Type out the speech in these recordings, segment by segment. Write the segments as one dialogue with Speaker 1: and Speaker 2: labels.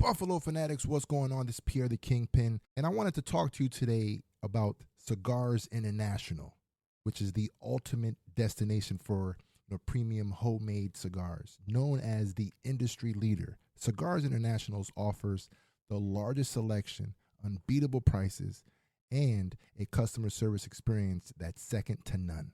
Speaker 1: Buffalo Fanatics, what's going on? This is Pierre the Kingpin, and I wanted to talk to you today about Cigars International, which is the ultimate destination for premium homemade cigars. Known as the industry leader, Cigars International offers the largest selection, unbeatable prices, and a customer service experience that's second to none.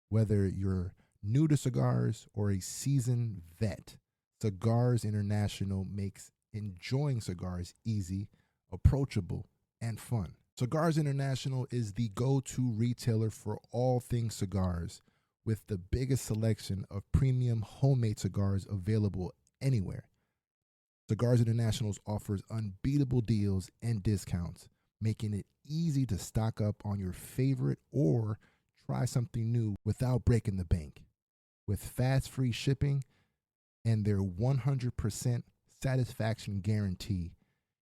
Speaker 1: Whether you're new to cigars or a seasoned vet, Cigars International makes enjoying cigars easy, approachable, and fun. Cigars International is the go-to retailer for all things cigars, with the biggest selection of premium homemade cigars available anywhere. Cigars International offers unbeatable deals and discounts, making it easy to stock up on your favorite or try something new without breaking the bank. With fast free shipping and their 100% satisfaction guarantee,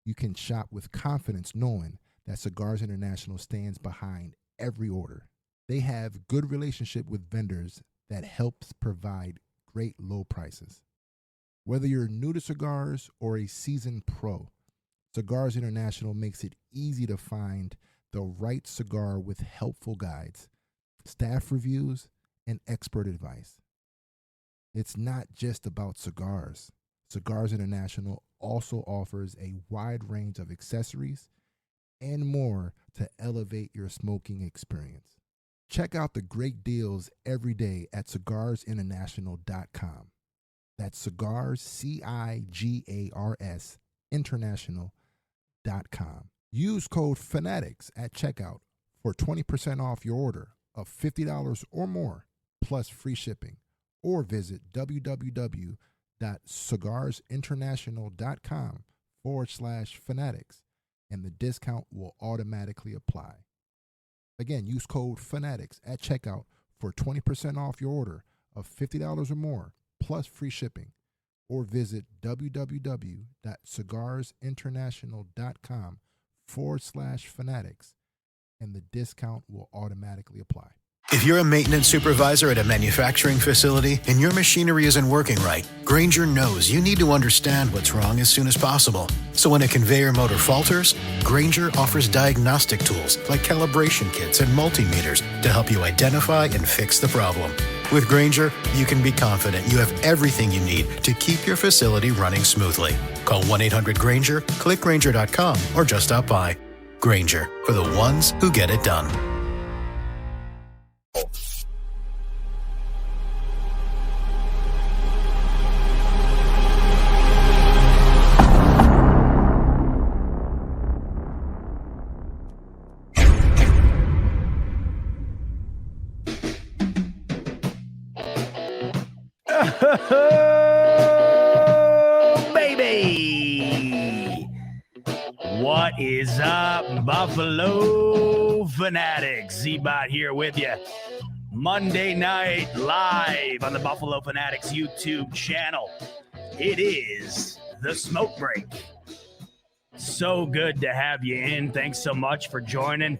Speaker 1: you can shop with confidence knowing that Cigars International stands behind every order. They have good relationship with vendors that helps provide great low prices. Whether you're new to cigars or a seasoned pro, Cigars International makes it easy to find the right cigar with helpful guides, staff reviews, and expert advice. It's not just about cigars. Cigars International also offers a wide range of accessories and more to elevate your smoking experience. Check out the great deals every day at cigarsinternational.com. That's cigars, CIGARS, international.com. Use code FANATICS at checkout for 20% off your order of $50 or more, plus free shipping. Or visit www.cigarsinternational.com/fanatics, and the discount will automatically apply. Again, use code FANATICS at checkout for 20% off your order of $50 or more, plus free shipping. Or visit www.cigarsinternational.com/fanatics, and the discount will automatically apply.
Speaker 2: If you're a maintenance supervisor at a manufacturing facility and your machinery isn't working right, Grainger knows you need to understand what's wrong as soon as possible. So when a conveyor motor falters, Grainger offers diagnostic tools like calibration kits and multimeters to help you identify and fix the problem. With Grainger, you can be confident you have everything you need to keep your facility running smoothly. Call 1-800-GRAINGER, click Grainger.com, or just stop by. Grainger, for the ones who get it done.
Speaker 3: Oh, baby! What is up, Buffalo Fanatics? Z-Bot here with you. Monday night live on the Buffalo Fanatics YouTube channel. It is the smoke break. So good to have you in. Thanks so much for joining.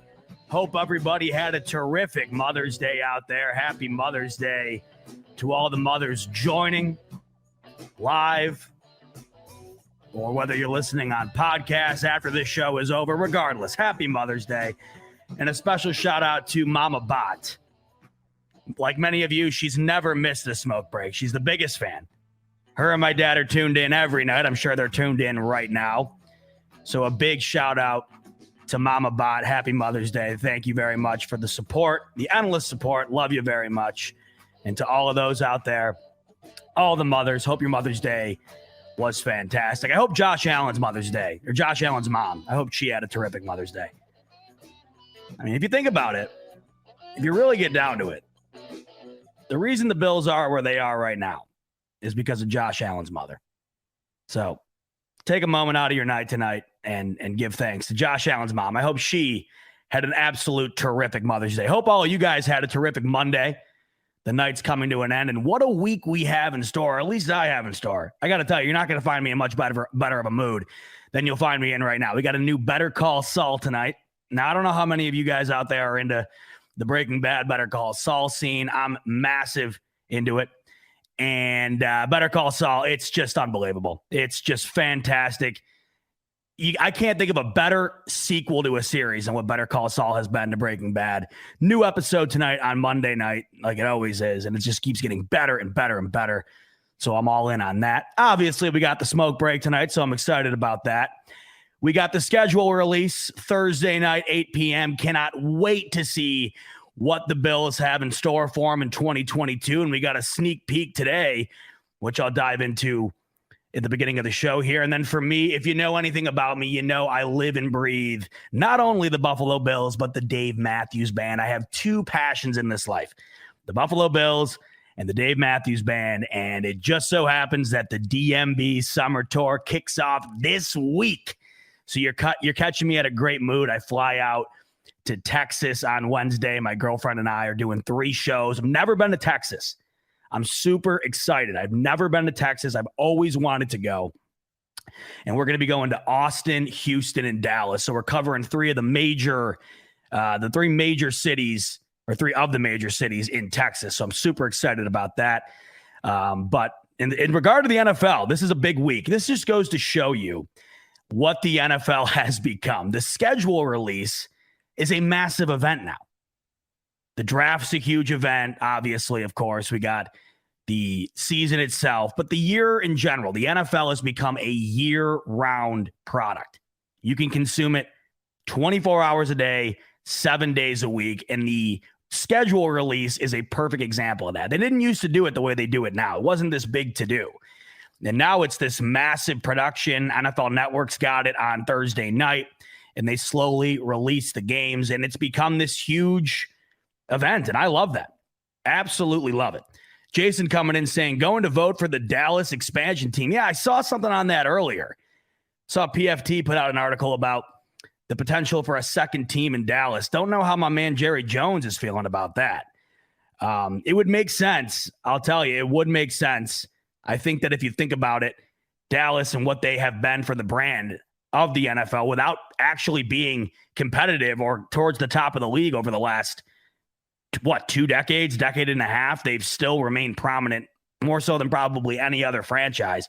Speaker 3: Hope everybody had a terrific Mother's Day out there. Happy Mother's Day to all the mothers joining live, or whether you're listening on podcast after this show is over. Regardless, happy Mother's Day. And a special shout out to Mama Bot. Like many of you, she's never missed a smoke break. She's the biggest fan. Her and my dad are tuned in every night. I'm sure they're tuned in right now. So a big shout out to Mama Bot. Happy Mother's Day. Thank you very much for the support, the endless support. Love you very much. And to all of those out there, all the mothers, hope your Mother's Day was fantastic. I hope Josh Allen's Mother's Day, or Josh Allen's mom, I hope she had a terrific Mother's Day. I mean, if you think about it, if you really get down to it, the reason the Bills are where they are right now is because of Josh Allen's mother. So take a moment out of your night tonight and give thanks to Josh Allen's mom. I hope she had an absolute terrific Mother's Day. Hope all of you guys had a terrific Monday. The night's coming to an end, and what a week we have in store, or at least I have in store. I got to tell you, you're not going to find me in much better of a mood than you'll find me in right now. We got a new Better Call Saul tonight. Now, I don't know how many of you guys out there are into the Breaking Bad Better Call Saul scene. I'm massive into it. And Better Call Saul, it's just unbelievable. It's just fantastic. I can't think of a better sequel to a series than what Better Call Saul has been to Breaking Bad. New episode tonight on Monday night, like it always is, and it just keeps getting better and better and better. So I'm all in on that. Obviously, we got the smoke break tonight, so I'm excited about that. We got the schedule release Thursday night, 8 p.m. Cannot wait to see what the Bills have in store for them in 2022. And we got a sneak peek today, which I'll dive into at the beginning of the show here. And then for me, if you know anything about me, you know I live and breathe not only the Buffalo Bills, but the Dave Matthews Band. I have two passions in this life, the Buffalo Bills and the Dave Matthews Band. And it just so happens that the DMB Summer Tour kicks off this week. So you're catching me at a great mood. I fly out to Texas on Wednesday. My girlfriend and I are doing 3 shows. I've never been to Texas. I'm super excited. I've never been to Texas. I've always wanted to go. And we're going to be going to Austin, Houston, and Dallas. So we're covering 3 of the major cities, or 3 of the major cities in Texas. So I'm super excited about that. But in regard to the NFL, this is a big week. This just goes to show you what the NFL has become. The schedule release is a massive event now. The draft's a huge event, obviously, of course. We got the season itself, but the year in general, the NFL has become a year-round product. You can consume it 24 hours a day, 7 days a week, and the schedule release is a perfect example of that. They didn't used to do it the way they do it now. It wasn't this big to do. And now it's this massive production. NFL Network's got it on Thursday night, and they slowly release the games, and it's become this huge event, and I love that. Absolutely love it. Jason coming in saying, going to vote for the Dallas expansion team. Yeah, I saw something on that earlier. Saw PFT put out an article about the potential for a second team in Dallas. Don't know how my man Jerry Jones is feeling about that. It would make sense. I'll tell you, it would make sense. I think that if you think about it, Dallas and what they have been for the brand of the NFL without actually being competitive or towards the top of the league over the last 2 decades, decade and a half, they've still remained prominent, more so than probably any other franchise.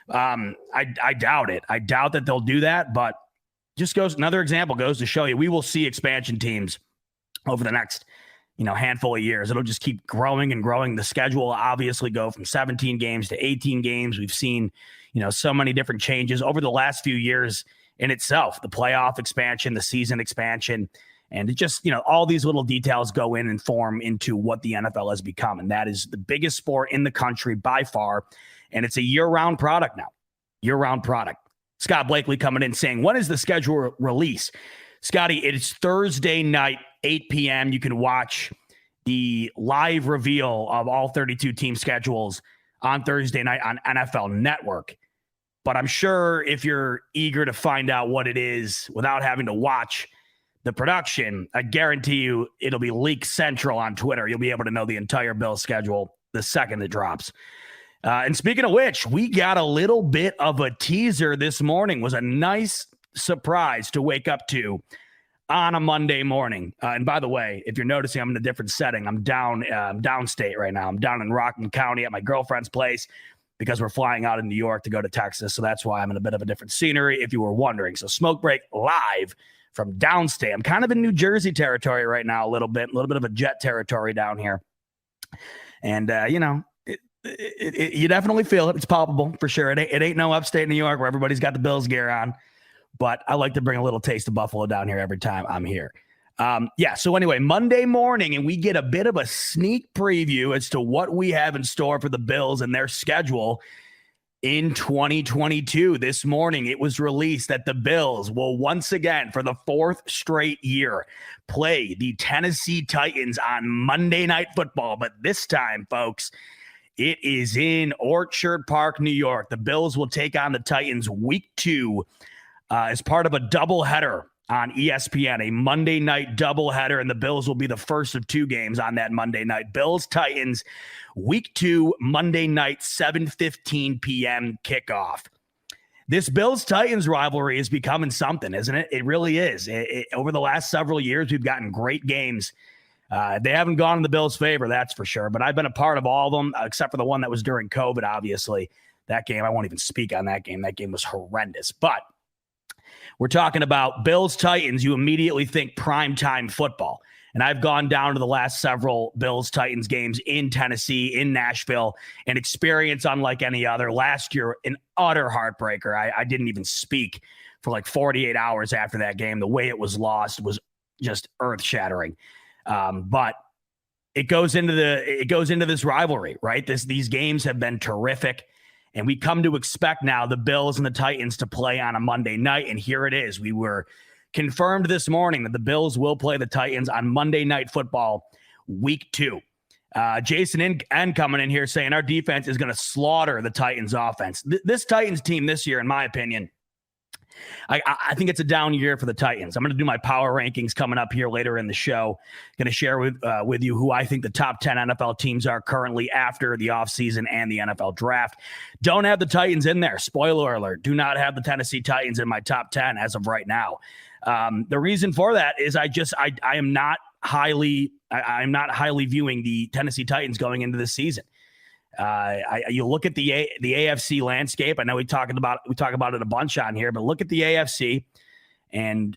Speaker 3: I doubt it. I doubt that they'll do that, but another example goes to show you, we will see expansion teams over the next, handful of years. It'll just keep growing and growing. The schedule will obviously go from 17 games to 18 games. We've seen, so many different changes over the last few years in itself, the playoff expansion, the season expansion. And it just, all these little details go in and form into what the NFL has become. And that is the biggest sport in the country by far. And it's a year-round product now. Year-round product. Scott Blakely coming in saying, when is the schedule release? Scotty, it's Thursday night, 8 p.m. You can watch the live reveal of all 32 team schedules on Thursday night on NFL Network. But I'm sure if you're eager to find out what it is without having to watch the production, I guarantee you it'll be Leak Central on Twitter. You'll be able to know the entire Bills schedule the second it drops. And speaking of which, we got a little bit of a teaser this morning. It was a nice surprise to wake up to on a Monday morning. And by the way, if you're noticing, I'm in a different setting. I'm downstate right now. I'm down in Rockland County at my girlfriend's place because we're flying out in New York to go to Texas. So that's why I'm in a bit of a different scenery, if you were wondering. So Smoke Break live from downstate. I'm kind of in New Jersey territory right now, a little bit of a jet territory down here. And, you definitely feel it. It's palpable for sure. It ain't no upstate New York where everybody's got the Bills gear on, but I like to bring a little taste of Buffalo down here every time I'm here. So anyway, Monday morning, and we get a bit of a sneak preview as to what we have in store for the Bills and their schedule in 2022. This morning, it was released that the Bills will once again, for the 4th straight year, play the Tennessee Titans on Monday Night Football. But this time, folks, it is in Orchard Park, New York. The Bills will take on the Titans week 2 as part of a doubleheader on ESPN, a Monday night doubleheader, and the Bills will be the first of 2 games on that Monday night. Bills-Titans, week 2, Monday night, 7:15 p.m. kickoff. This Bills-Titans rivalry is becoming something, isn't it? It really is. Over the last several years, we've gotten great games. They haven't gone in the Bills' favor, that's for sure. But I've been a part of all of them, except for the one that was during COVID, obviously. That game, I won't even speak on that game. That game was horrendous. But We're talking about Bills Titans. You immediately think primetime football. And I've gone down to the last several Bills Titans games in Tennessee, in Nashville, an experience unlike any other. Last year, an utter heartbreaker. I didn't even speak for like 48 hours after that game. The way it was lost was just earth shattering. But it goes into this rivalry, right? These games have been terrific. And we come to expect now the Bills and the Titans to play on a Monday night. And here it is. We were confirmed this morning that the Bills will play the Titans on Monday Night Football, Week 2. Jason N coming in here saying our defense is going to slaughter the Titans offense. This Titans team this year, in my opinion, I think it's a down year for the Titans. I'm going to do my power rankings coming up here later in the show. Going to share with you who I think the top 10 NFL teams are currently after the offseason and the NFL draft. Don't have the Titans in there. Spoiler alert. Do not have the Tennessee Titans in my top 10 as of right now. The reason for that is I'm not highly viewing the Tennessee Titans going into this season. You look at the AFC landscape. I know we talk about it a bunch on here, but look at the AFC and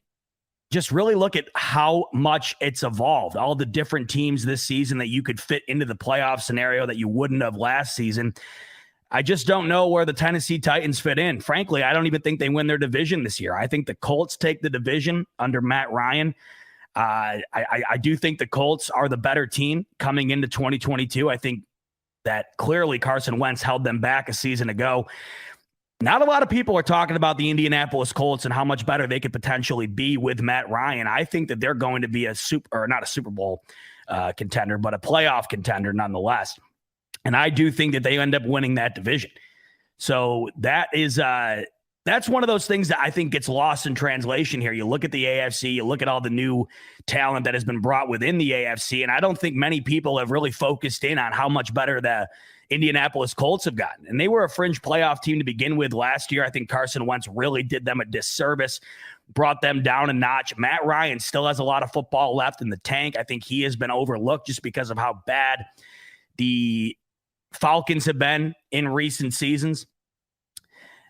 Speaker 3: just really look at how much it's evolved. All the different teams this season that you could fit into the playoff scenario that you wouldn't have last season. I just don't know where the Tennessee Titans fit in. Frankly, I don't even think they win their division this year. I think the Colts take the division under Matt Ryan. I do think the Colts are the better team coming into 2022. I think that clearly Carson Wentz held them back a season ago. Not a lot of people are talking about the Indianapolis Colts and how much better they could potentially be with Matt Ryan. I think that they're going to be not a Super Bowl contender, but a playoff contender nonetheless. And I do think that they end up winning that division. So that's one of those things that I think gets lost in translation here. You look at the AFC, you look at all the new talent that has been brought within the AFC, and I don't think many people have really focused in on how much better the Indianapolis Colts have gotten. And they were a fringe playoff team to begin with last year. I think Carson Wentz really did them a disservice, brought them down a notch. Matt Ryan still has a lot of football left in the tank. I think he has been overlooked just because of how bad the Falcons have been in recent seasons.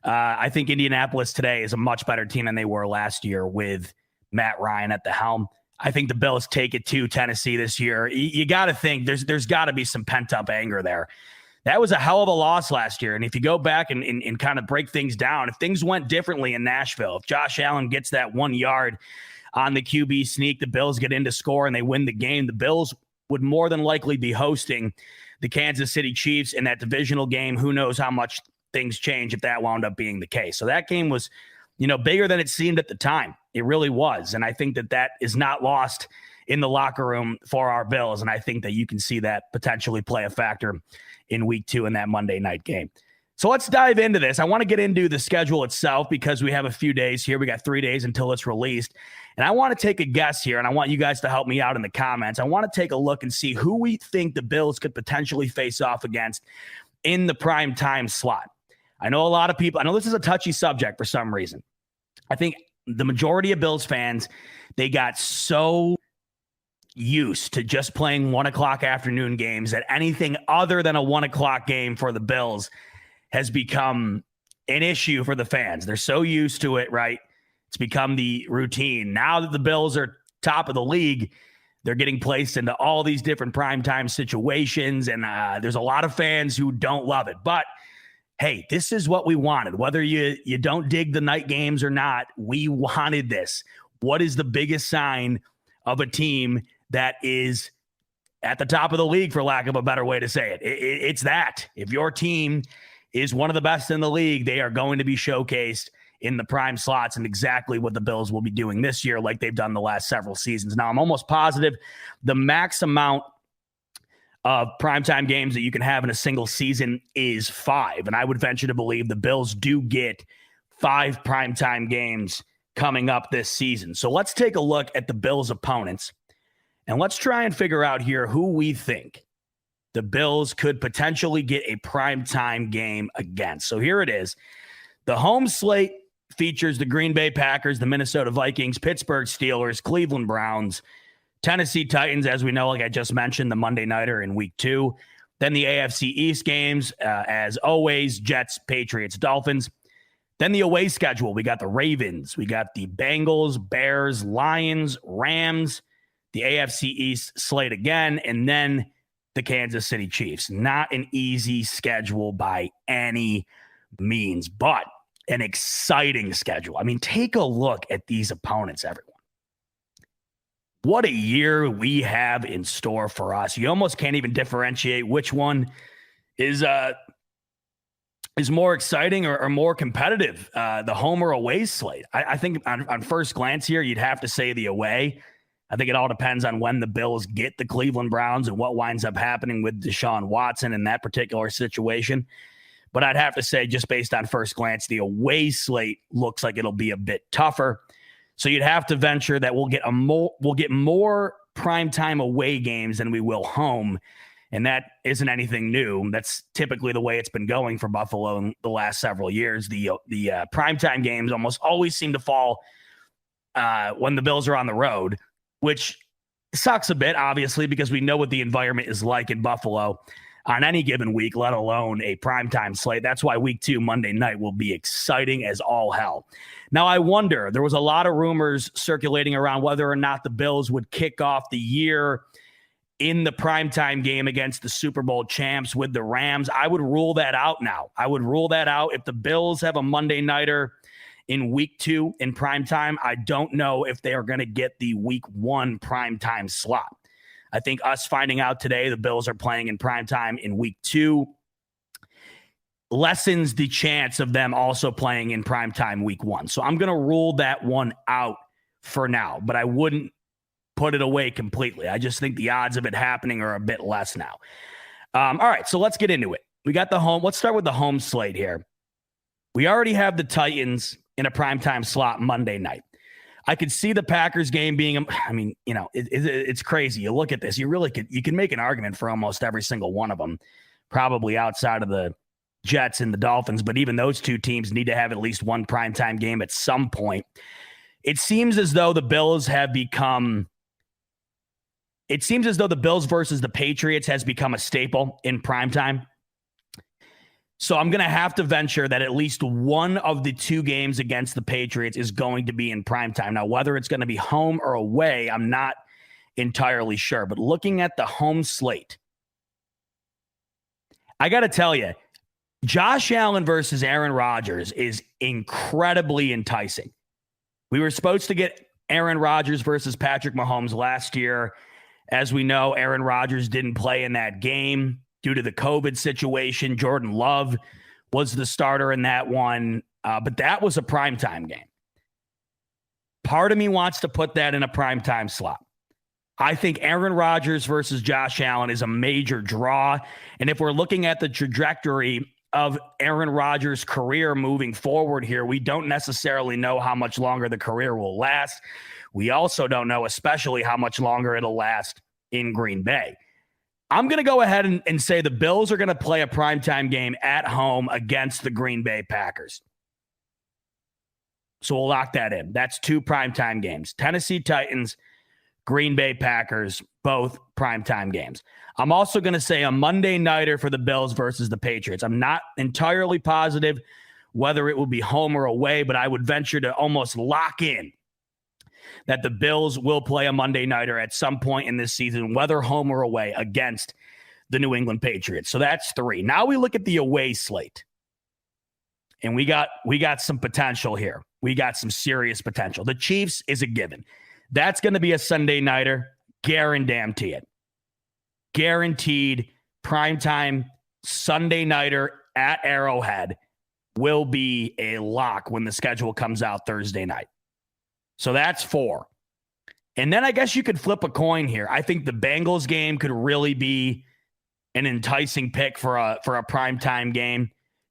Speaker 3: I think Indianapolis today is a much better team than they were last year with Matt Ryan at the helm. I think the Bills take it to Tennessee this year. You got to think there's got to be some pent-up anger there. That was a hell of a loss last year. And if you go back and kind of break things down, if things went differently in Nashville, if Josh Allen gets that 1 yard on the QB sneak, the Bills get in to score and they win the game, the Bills would more than likely be hosting the Kansas City Chiefs in that divisional game. Who knows how much things change if that wound up being the case. So that game was, bigger than it seemed at the time. It really was. And I think that is not lost in the locker room for our Bills. And I think that you can see that potentially play a factor in week 2 in that Monday night game. So let's dive into this. I want to get into the schedule itself because we have a few days here. We got 3 days until it's released. And I want to take a guess here, and I want you guys to help me out in the comments. I want to take a look and see who we think the Bills could potentially face off against in the prime time slot. I know a lot of people, I know this is a touchy subject for some reason. I think the majority of Bills fans, they got so used to just playing 1 o'clock afternoon games that anything other than a 1 o'clock game for the Bills has become an issue for the fans. They're so used to it, right? It's become the routine. Now that the Bills are top of the league, they're getting placed into all these different primetime situations, and there's a lot of fans who don't love it. But hey, this is what we wanted. Whether you don't dig the night games or not, we wanted this. What is the biggest sign of a team that is at the top of the league, for lack of a better way to say it? It's that. If your team is one of the best in the league, they are going to be showcased in the prime slots, and exactly what the Bills will be doing this year like they've done the last several seasons. Now, I'm almost positive the max amount of primetime games that you can have in a single season is 5. And I would venture to believe the Bills do get 5 primetime games coming up this season. So let's take a look at the Bills' opponents, and let's try and figure out here who we think the Bills could potentially get a primetime game against. So here it is. The home slate features the Green Bay Packers, the Minnesota Vikings, Pittsburgh Steelers, Cleveland Browns, Tennessee Titans, as we know, like I just mentioned, the Monday Nighter in week 2. Then the AFC East games, as always, Jets, Patriots, Dolphins. Then the away schedule, we got the Ravens, we got the Bengals, Bears, Lions, Rams, the AFC East slate again, and then the Kansas City Chiefs. Not an easy schedule by any means, but an exciting schedule. I mean, take a look at these opponents, everyone. What a year we have in store for us. You almost can't even differentiate which one is more exciting or more competitive, the home or away slate. I think on first glance here, you'd have to say the away. I think it all depends on when the Bills get the Cleveland Browns and what winds up happening with Deshaun Watson in that particular situation. But I'd have to say, just based on first glance, the away slate looks like it'll be a bit tougher. So you'd have to venture that we'll get more primetime away games than we will home. And that isn't anything new. That's typically the way it's been going for Buffalo in the last several years. The primetime games almost always seem to fall when the Bills are on the road, which sucks a bit, obviously, because we know what the environment is like in Buffalo on any given week, let alone a primetime slate. That's why week 2, Monday night, will be exciting as all hell. Now, I wonder, there was a lot of rumors circulating around whether or not the Bills would kick off the year in the primetime game against the Super Bowl champs with the Rams. I would rule that out now. I would rule that out. If the Bills have a Monday nighter in week 2 in primetime, I don't know if they are going to get the week 1 primetime slot. I think us finding out today the Bills are playing in primetime in week 2 lessens the chance of them also playing in primetime week 1. So I'm going to rule that one out for now, but I wouldn't put it away completely. I just think the odds of it happening are a bit less now. All right, so let's get into it. We got the home. Let's start with the home slate here. We already have the Titans in a primetime slot Monday night. I could see the Packers game being, I mean, you know, it's crazy. You look at this, you can make an argument for almost every single one of them, probably outside of the Jets and the Dolphins, but even those two teams need to have at least one primetime game at some point. It seems as though the Bills versus the Patriots has become a staple in primetime. So I'm going to have to venture that at least one of the 2 games against the Patriots is going to be in primetime. Now, whether it's going to be home or away, I'm not entirely sure. But looking at the home slate, I got to tell you, Josh Allen versus Aaron Rodgers is incredibly enticing. We were supposed to get Aaron Rodgers versus Patrick Mahomes last year. As we know, Aaron Rodgers didn't play in that game due to the COVID situation. Jordan Love was the starter in that one, but that was a primetime game. Part of me wants to put that in a primetime slot. I think Aaron Rodgers versus Josh Allen is a major draw, and if we're looking at the trajectory of Aaron Rodgers' career moving forward here, we don't necessarily know how much longer the career will last. We also don't know especially how much longer it'll last in Green Bay. I'm going to go ahead and say the Bills are going to play a primetime game at home against the Green Bay Packers. So we'll lock that in. That's 2 primetime games. Tennessee Titans, Green Bay Packers, both primetime games. I'm also going to say a Monday nighter for the Bills versus the Patriots. I'm not entirely positive whether it will be home or away, but I would venture to almost lock in that the Bills will play a Monday nighter at some point in this season, whether home or away, against the New England Patriots. So that's 3. Now we look at the away slate. And we got some potential here. We got some serious potential. The Chiefs is a given. That's going to be a Sunday nighter. Guarantee it. Guaranteed primetime Sunday nighter at Arrowhead will be a lock when the schedule comes out Thursday night. So that's 4. And then I guess you could flip a coin here. I think the Bengals game could really be an enticing pick for a primetime game.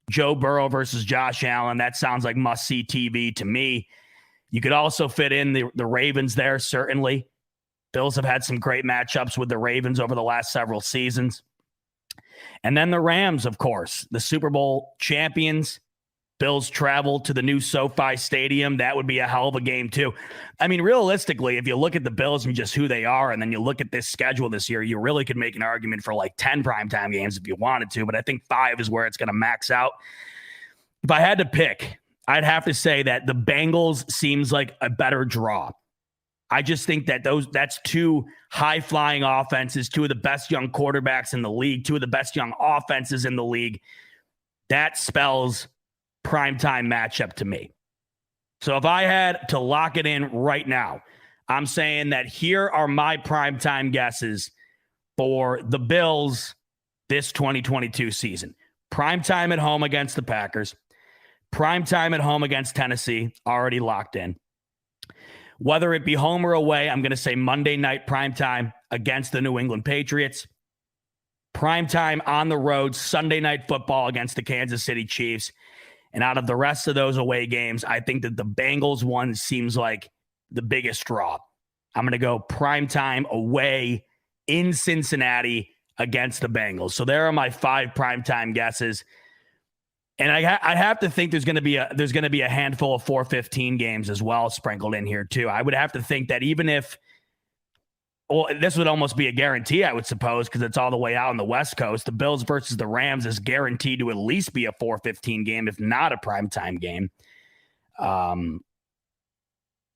Speaker 3: Joe Burrow versus Josh Allen. That sounds like must-see TV to me. You could also fit in the Ravens there, certainly. Bills have had some great matchups with the Ravens over the last several seasons. And then the Rams, of course, the Super Bowl champions. Bills travel to the new SoFi Stadium. That would be a hell of a game, too. I mean, realistically, if you look at the Bills and just who they are, and then you look at this schedule this year, you really could make an argument for like 10 primetime games if you wanted to, but I think 5 is where it's going to max out. If I had to pick, I'd have to say that the Bengals seems like a better draw. I just think that that's two high-flying offenses, two of the best young quarterbacks in the league, two of the best young offenses in the league. That spells primetime matchup to me. So if I had to lock it in right now, I'm saying that here are my primetime guesses for the Bills this 2022 season. Primetime at home against the Packers. Primetime at home against Tennessee, already locked in. Whether it be home or away, I'm going to say Monday night primetime against the New England Patriots. Primetime on the road, Sunday night football against the Kansas City Chiefs. And out of the rest of those away games, I think that the Bengals one seems like the biggest draw. I'm going to go primetime away in Cincinnati against the Bengals. So there are my 5 primetime guesses. And I have to think there's going to be a handful of 4:15 games as well sprinkled in here too. I would have to think that even if, well, this would almost be a guarantee, I would suppose, because it's all the way out on the West Coast. The Bills versus the Rams is guaranteed to at least be a 4:15 game, if not a primetime game.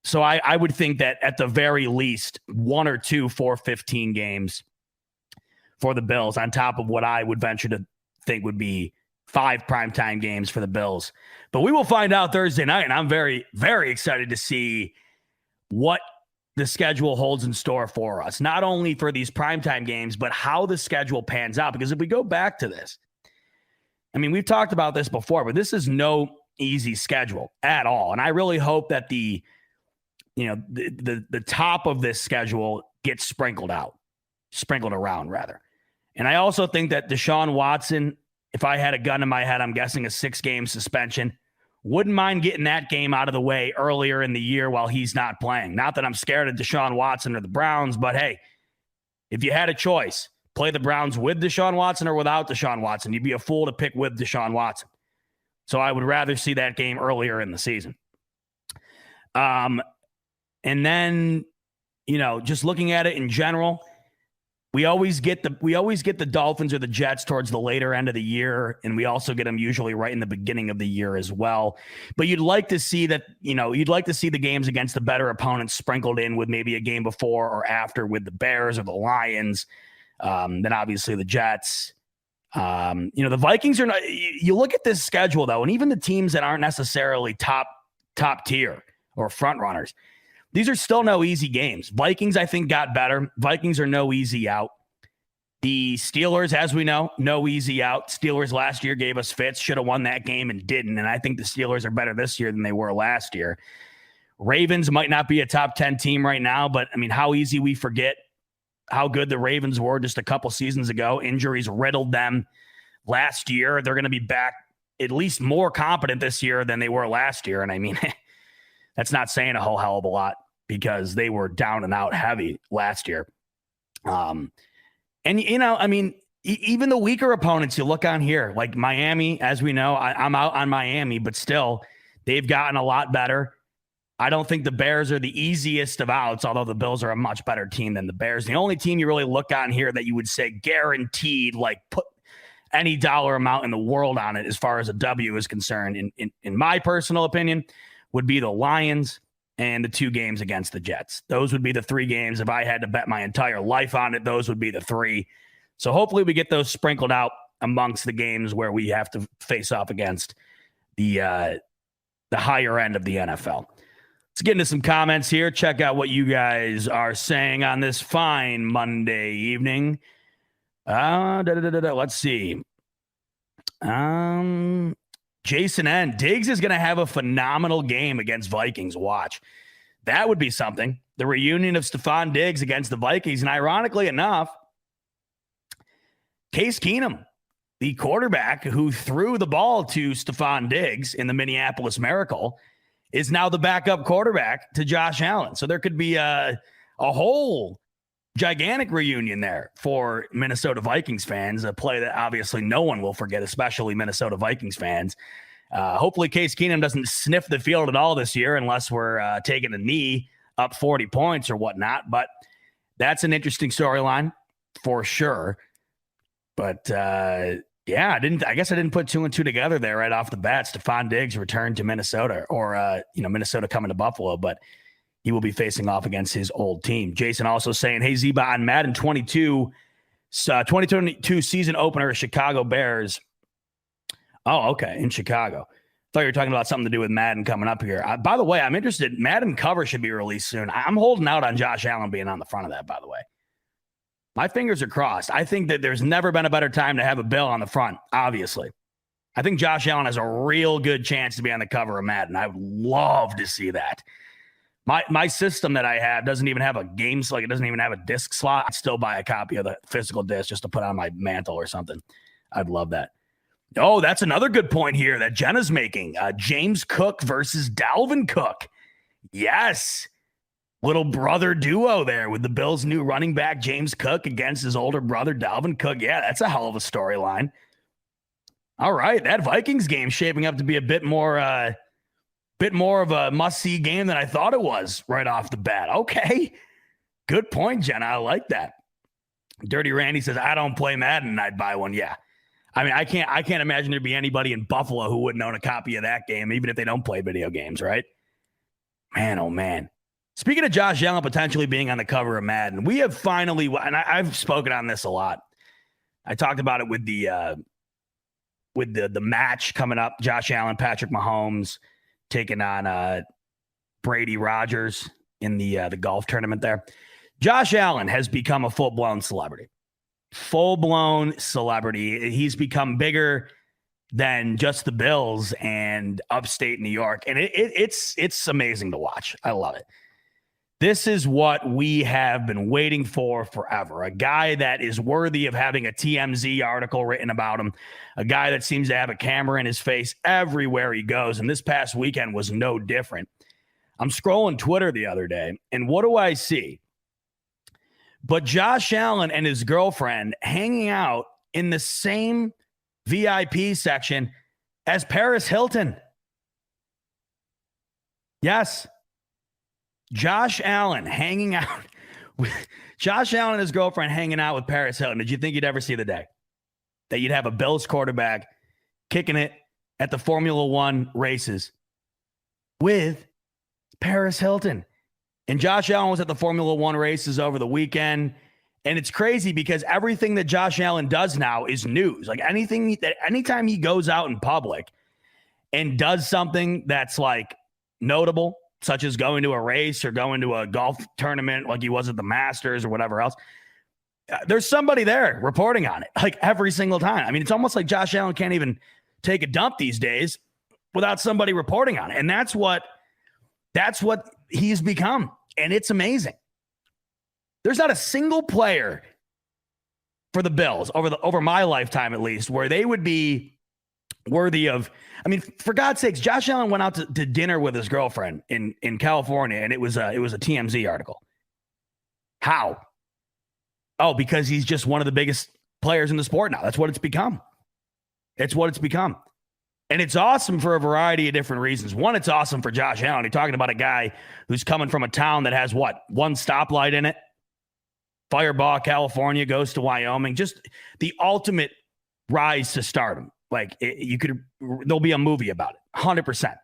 Speaker 3: So I would think that at the very least, 1 or 2 4:15 games for the Bills on top of what I would venture to think would be 5 primetime games for the Bills. But we will find out Thursday night, and I'm very, very excited to see what the schedule holds in store for us, not only for these primetime games, but how the schedule pans out. Because if we go back to this, I mean, we've talked about this before, but this is no easy schedule at all. And I really hope that the top of this schedule gets sprinkled around rather. And I also think that Deshaun Watson, if I had a gun in my head, I'm guessing a 6-game suspension. Wouldn't mind getting that game out of the way earlier in the year while he's not playing. Not that I'm scared of Deshaun Watson or the Browns, but hey, if you had a choice, play the Browns with Deshaun Watson or without Deshaun Watson, you'd be a fool to pick with Deshaun Watson. So I would rather see that game earlier in the season. And then, just looking at it in general, we always get the Dolphins or the Jets towards the later end of the year, and we also get them usually right in the beginning of the year as well. But you'd like to see that, you'd like to see the games against the better opponents sprinkled in with maybe a game before or after with the Bears or the Lions. Then obviously the Jets. The Vikings are not. You look at this schedule though, and even the teams that aren't necessarily top tier or front runners, these are still no easy games. Vikings, I think, got better. Vikings are no easy out. The Steelers, as we know, no easy out. Steelers last year gave us fits, should have won that game and didn't. And I think the Steelers are better this year than they were last year. Ravens might not be a top 10 team right now, but I mean, how easy we forget how good the Ravens were just a couple seasons ago. Injuries riddled them last year. They're going to be back at least more competent this year than they were last year. And I mean, that's not saying a whole hell of a lot, because they were down and out heavy last year. And, even the weaker opponents you look on here, like Miami, as we know, I'm out on Miami, but still, they've gotten a lot better. I don't think the Bears are the easiest of outs, although the Bills are a much better team than the Bears. The only team you really look on here that you would say guaranteed, like put any dollar amount in the world on it as far as a W is concerned, in my personal opinion, would be the Lions and the 2 games against the Jets. Those would be the 3 games. If I had to bet my entire life on it, those would be the 3. So hopefully we get those sprinkled out amongst the games where we have to face off against the higher end of the NFL. Let's get into some comments here. Check out what you guys are saying on this fine Monday evening. Let's see. Jason N. Diggs is going to have a phenomenal game against Vikings. Watch. That would be something. The reunion of Stephon Diggs against the Vikings. And ironically enough, Case Keenum, the quarterback who threw the ball to Stephon Diggs in the Minneapolis Miracle, is now the backup quarterback to Josh Allen. So there could be a whole gigantic reunion there for Minnesota Vikings fans, a play that obviously no one will forget, especially Minnesota Vikings fans. Hopefully Case Keenum doesn't sniff the field at all this year unless we're taking a knee up 40 points or whatnot. But that's an interesting storyline for sure. But Yeah, I guess I didn't put 2 and 2 together there right off the bat. Stephon Diggs returned to Minnesota, or Minnesota coming to Buffalo, but he will be facing off against his old team. Jason also saying, "Hey Zeba, on Madden 22, 2022 season opener, Chicago Bears." Oh, okay, in Chicago. Thought you were talking about something to do with Madden coming up here. By the way, I'm interested. Madden cover should be released soon. I'm holding out on Josh Allen being on the front of that, by the way. My fingers are crossed. I think that there's never been a better time to have a Bill on the front, obviously. I think Josh Allen has a real good chance to be on the cover of Madden. I would love to see that. My system that I have doesn't even have a game slot. It doesn't even have a disc slot. I'd still buy a copy of the physical disc just to put on my mantle or something. I'd love that. Oh, that's another good point here that Jenna's making. James Cook versus Dalvin Cook. Yes. Little brother duo there with the Bills' new running back, James Cook, against his older brother, Dalvin Cook. Yeah, that's a hell of a storyline. All right. That Vikings game shaping up to be a bit more of a must-see game than I thought it was right off the bat. Okay. Good point, Jenna. I like that. Dirty Randy says, I don't play Madden and I'd buy one. Yeah. I mean, I can't imagine there'd be anybody in Buffalo who wouldn't own a copy of that game, even if they don't play video games, right? Man, oh man. Speaking of Josh Allen potentially being on the cover of Madden, we have finally, and I've spoken on this a lot. I talked about it with the match coming up. Josh Allen, Patrick Mahomes taking on Brady Rogers in the golf tournament there. Josh Allen has become a full-blown celebrity. Full-blown celebrity. He's become bigger than just the Bills and upstate New York. And it's amazing to watch. I love it. This is what we have been waiting for forever. A guy that is worthy of having a TMZ article written about him. A guy that seems to have a camera in his face everywhere he goes. And this past weekend was no different. I'm scrolling Twitter the other day, and what do I see? But Josh Allen and his girlfriend hanging out in the same VIP section as Paris Hilton. Yes. Josh Allen hanging out with Josh Allen and his girlfriend hanging out with Paris Hilton. Did you think you'd ever see the day that you'd have a Bills quarterback kicking it at the Formula One races with Paris Hilton? And Josh Allen was at the Formula One races over the weekend. And it's crazy because everything that Josh Allen does now is news. Like anytime he goes out in public and does something that's like notable, such as going to a race or going to a golf tournament like he was at the Masters or whatever else, there's somebody there reporting on it like every single time. I mean, it's almost like Josh Allen can't even take a dump these days without somebody reporting on it. And that's what he's become. And it's amazing. There's not a single player for the Bills over my lifetime, at least, where they would be worthy of. I mean, for God's sakes, Josh Allen went out to dinner with his girlfriend in California, and it was a TMZ article. How? Oh, because he's just one of the biggest players in the sport now. That's what it's become. It's what it's become. And it's awesome for a variety of different reasons. One, it's awesome for Josh Allen. You're talking about a guy who's coming from a town that has one stoplight in it. Firebaugh, California, goes to Wyoming. Just the ultimate rise to stardom. Like there'll be a movie about it. 100%.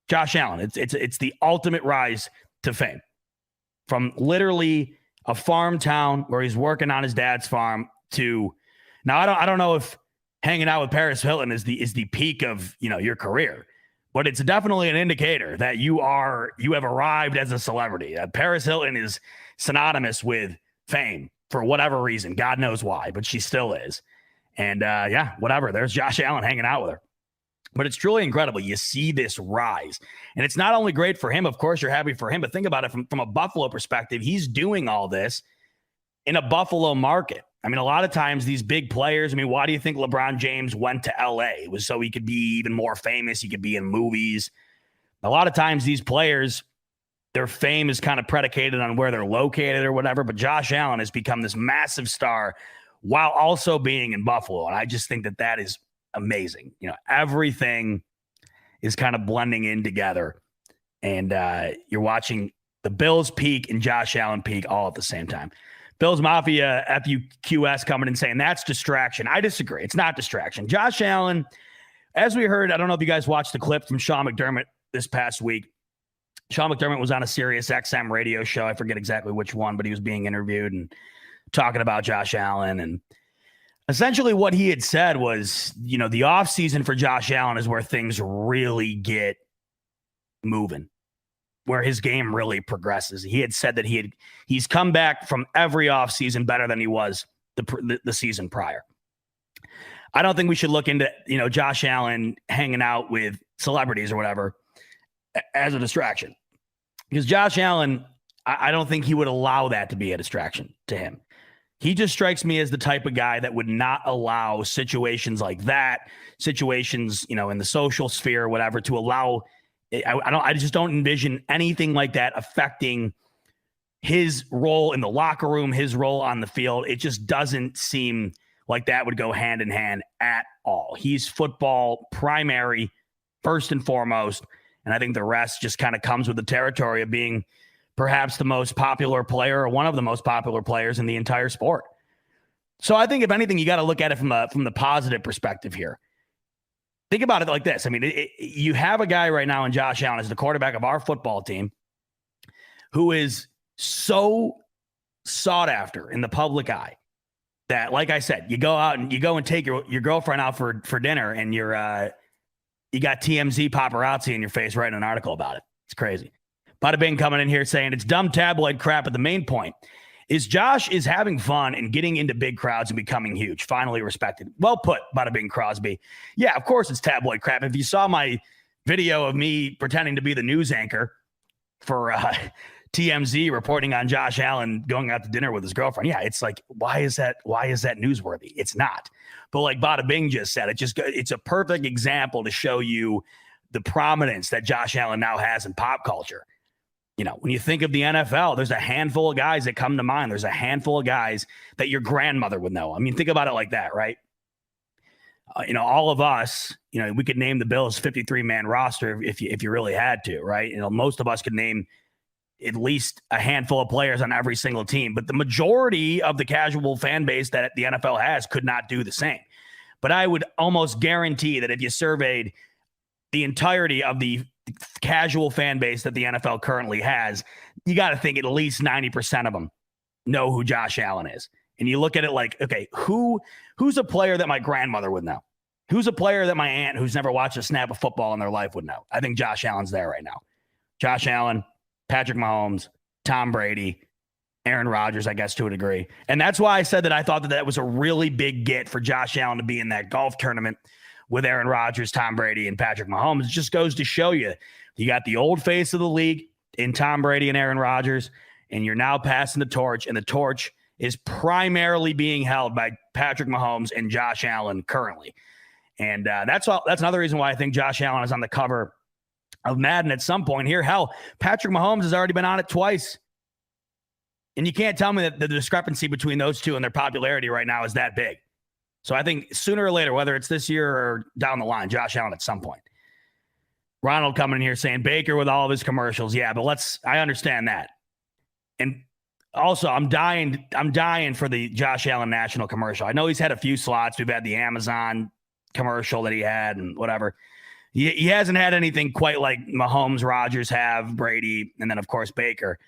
Speaker 3: Josh Allen. It's the ultimate rise to fame. From literally a farm town where he's working on his dad's farm to now. I don't know if hanging out with Paris Hilton is the peak of your career, but it's definitely an indicator that you have arrived as a celebrity. Paris Hilton is synonymous with fame for whatever reason. God knows why, but she still is. And whatever. There's Josh Allen hanging out with her. But it's truly incredible. You see this rise. And it's not only great for him. Of course, you're happy for him. But think about it from a Buffalo perspective. He's doing all this in a Buffalo market. I mean, a lot of times these big players, why do you think LeBron James went to LA? It was so he could be even more famous. He could be in movies. A lot of times these players, their fame is kind of predicated on where they're located or whatever. But Josh Allen has become this massive star while also being in Buffalo. And I just think that is amazing. Everything is kind of blending in together. And you're watching the Bills peak and Josh Allen peak all at the same time. Bills Mafia FUQS coming and saying that's distraction. I disagree. It's not distraction. Josh Allen, as we heard, I don't know if you guys watched the clip from Sean McDermott this past week. Sean McDermott was on a Sirius XM radio show. I forget exactly which one, but he was being interviewed and talking about Josh Allen. And essentially what he had said was, the offseason for Josh Allen is where things really get moving, where his game really progresses. He had said that he's come back from every offseason better than he was the season prior. I don't think we should look into, Josh Allen hanging out with celebrities or whatever as a distraction, because Josh Allen, I don't think he would allow that to be a distraction to him. He just strikes me as the type of guy that would not allow situations like that, situations, in the social sphere or whatever, to allow. I just don't envision anything like that affecting his role in the locker room, his role on the field. It just doesn't seem like that would go hand in hand at all. He's football primary, first and foremost. And I think the rest just kind of comes with the territory of being perhaps the most popular player or one of the most popular players in the entire sport. So I think if anything, you got to look at it from the positive perspective here. Think about it like this. I mean, you have a guy right now in Josh Allen as the quarterback of our football team who is so sought after in the public eye that, like I said, you go and take your girlfriend out for dinner and you got TMZ paparazzi in your face writing an article about it. It's crazy. Bada Bing coming in here saying it's dumb tabloid crap, but the main point is Josh is having fun and getting into big crowds and becoming huge. Finally respected. Well put, Bada Bing Crosby. Yeah, of course it's tabloid crap. If you saw my video of me pretending to be the news anchor for TMZ reporting on Josh Allen going out to dinner with his girlfriend, yeah, it's like, why is that newsworthy? It's not. But like Bada Bing just said, it's a perfect example to show you the prominence that Josh Allen now has in pop culture. When you think of the NFL, there's a handful of guys that come to mind. There's a handful of guys that your grandmother would know. I mean, think about it like that, right? All of us, we could name the Bills 53-man roster if you really had to, right? Most of us could name at least a handful of players on every single team, but the majority of the casual fan base that the NFL has could not do the same. But I would almost guarantee that if you surveyed the entirety of the casual fan base that the NFL currently has, you got to think at least 90% of them know who Josh Allen is. And you look at it like, okay, who's a player that my grandmother would know? Who's a player that my aunt who's never watched a snap of football in their life would know? I think Josh Allen's there right now. Josh Allen, Patrick Mahomes, Tom Brady, Aaron Rodgers, I guess, to a degree. And that's why I said that I thought that was a really big get for Josh Allen to be in that golf tournament with Aaron Rodgers, Tom Brady, and Patrick Mahomes. It just goes to show you got the old face of the league in Tom Brady and Aaron Rodgers, and you're now passing the torch, and the torch is primarily being held by Patrick Mahomes and Josh Allen currently. And that's another reason why I think Josh Allen is on the cover of Madden at some point here. Hell, Patrick Mahomes has already been on it twice. And you can't tell me that the discrepancy between those two and their popularity right now is that big. So I think sooner or later, whether it's this year or down the line, Josh Allen at some point. Ronald coming in here saying Baker with all of his commercials. Yeah, but I understand that. And also, I'm dying for the Josh Allen national commercial. I know he's had a few slots. We've had the Amazon commercial that he had and whatever. He hasn't had anything quite like Mahomes, Rodgers have, Brady, and then, of course, Baker.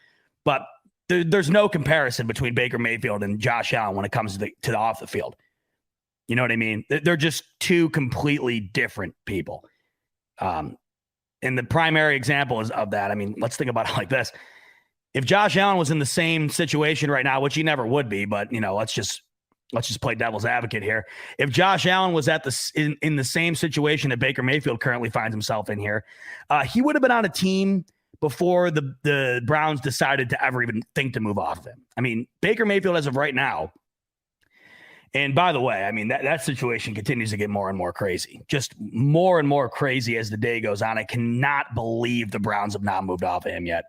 Speaker 3: But there's no comparison between Baker Mayfield and Josh Allen when it comes to the off the field. You know what I mean? They're just two completely different people. And the primary example is of that. I mean, let's think about it like this. If Josh Allen was in the same situation right now, which he never would be, but let's just play devil's advocate here. If Josh Allen was in the same situation that Baker Mayfield currently finds himself in here, he would have been on a team before the Browns decided to ever even think to move off of him. I mean, Baker Mayfield as of right now. And by the way, I mean, that situation continues to get more and more crazy, just more and more crazy as the day goes on. I cannot believe the Browns have not moved off of him yet.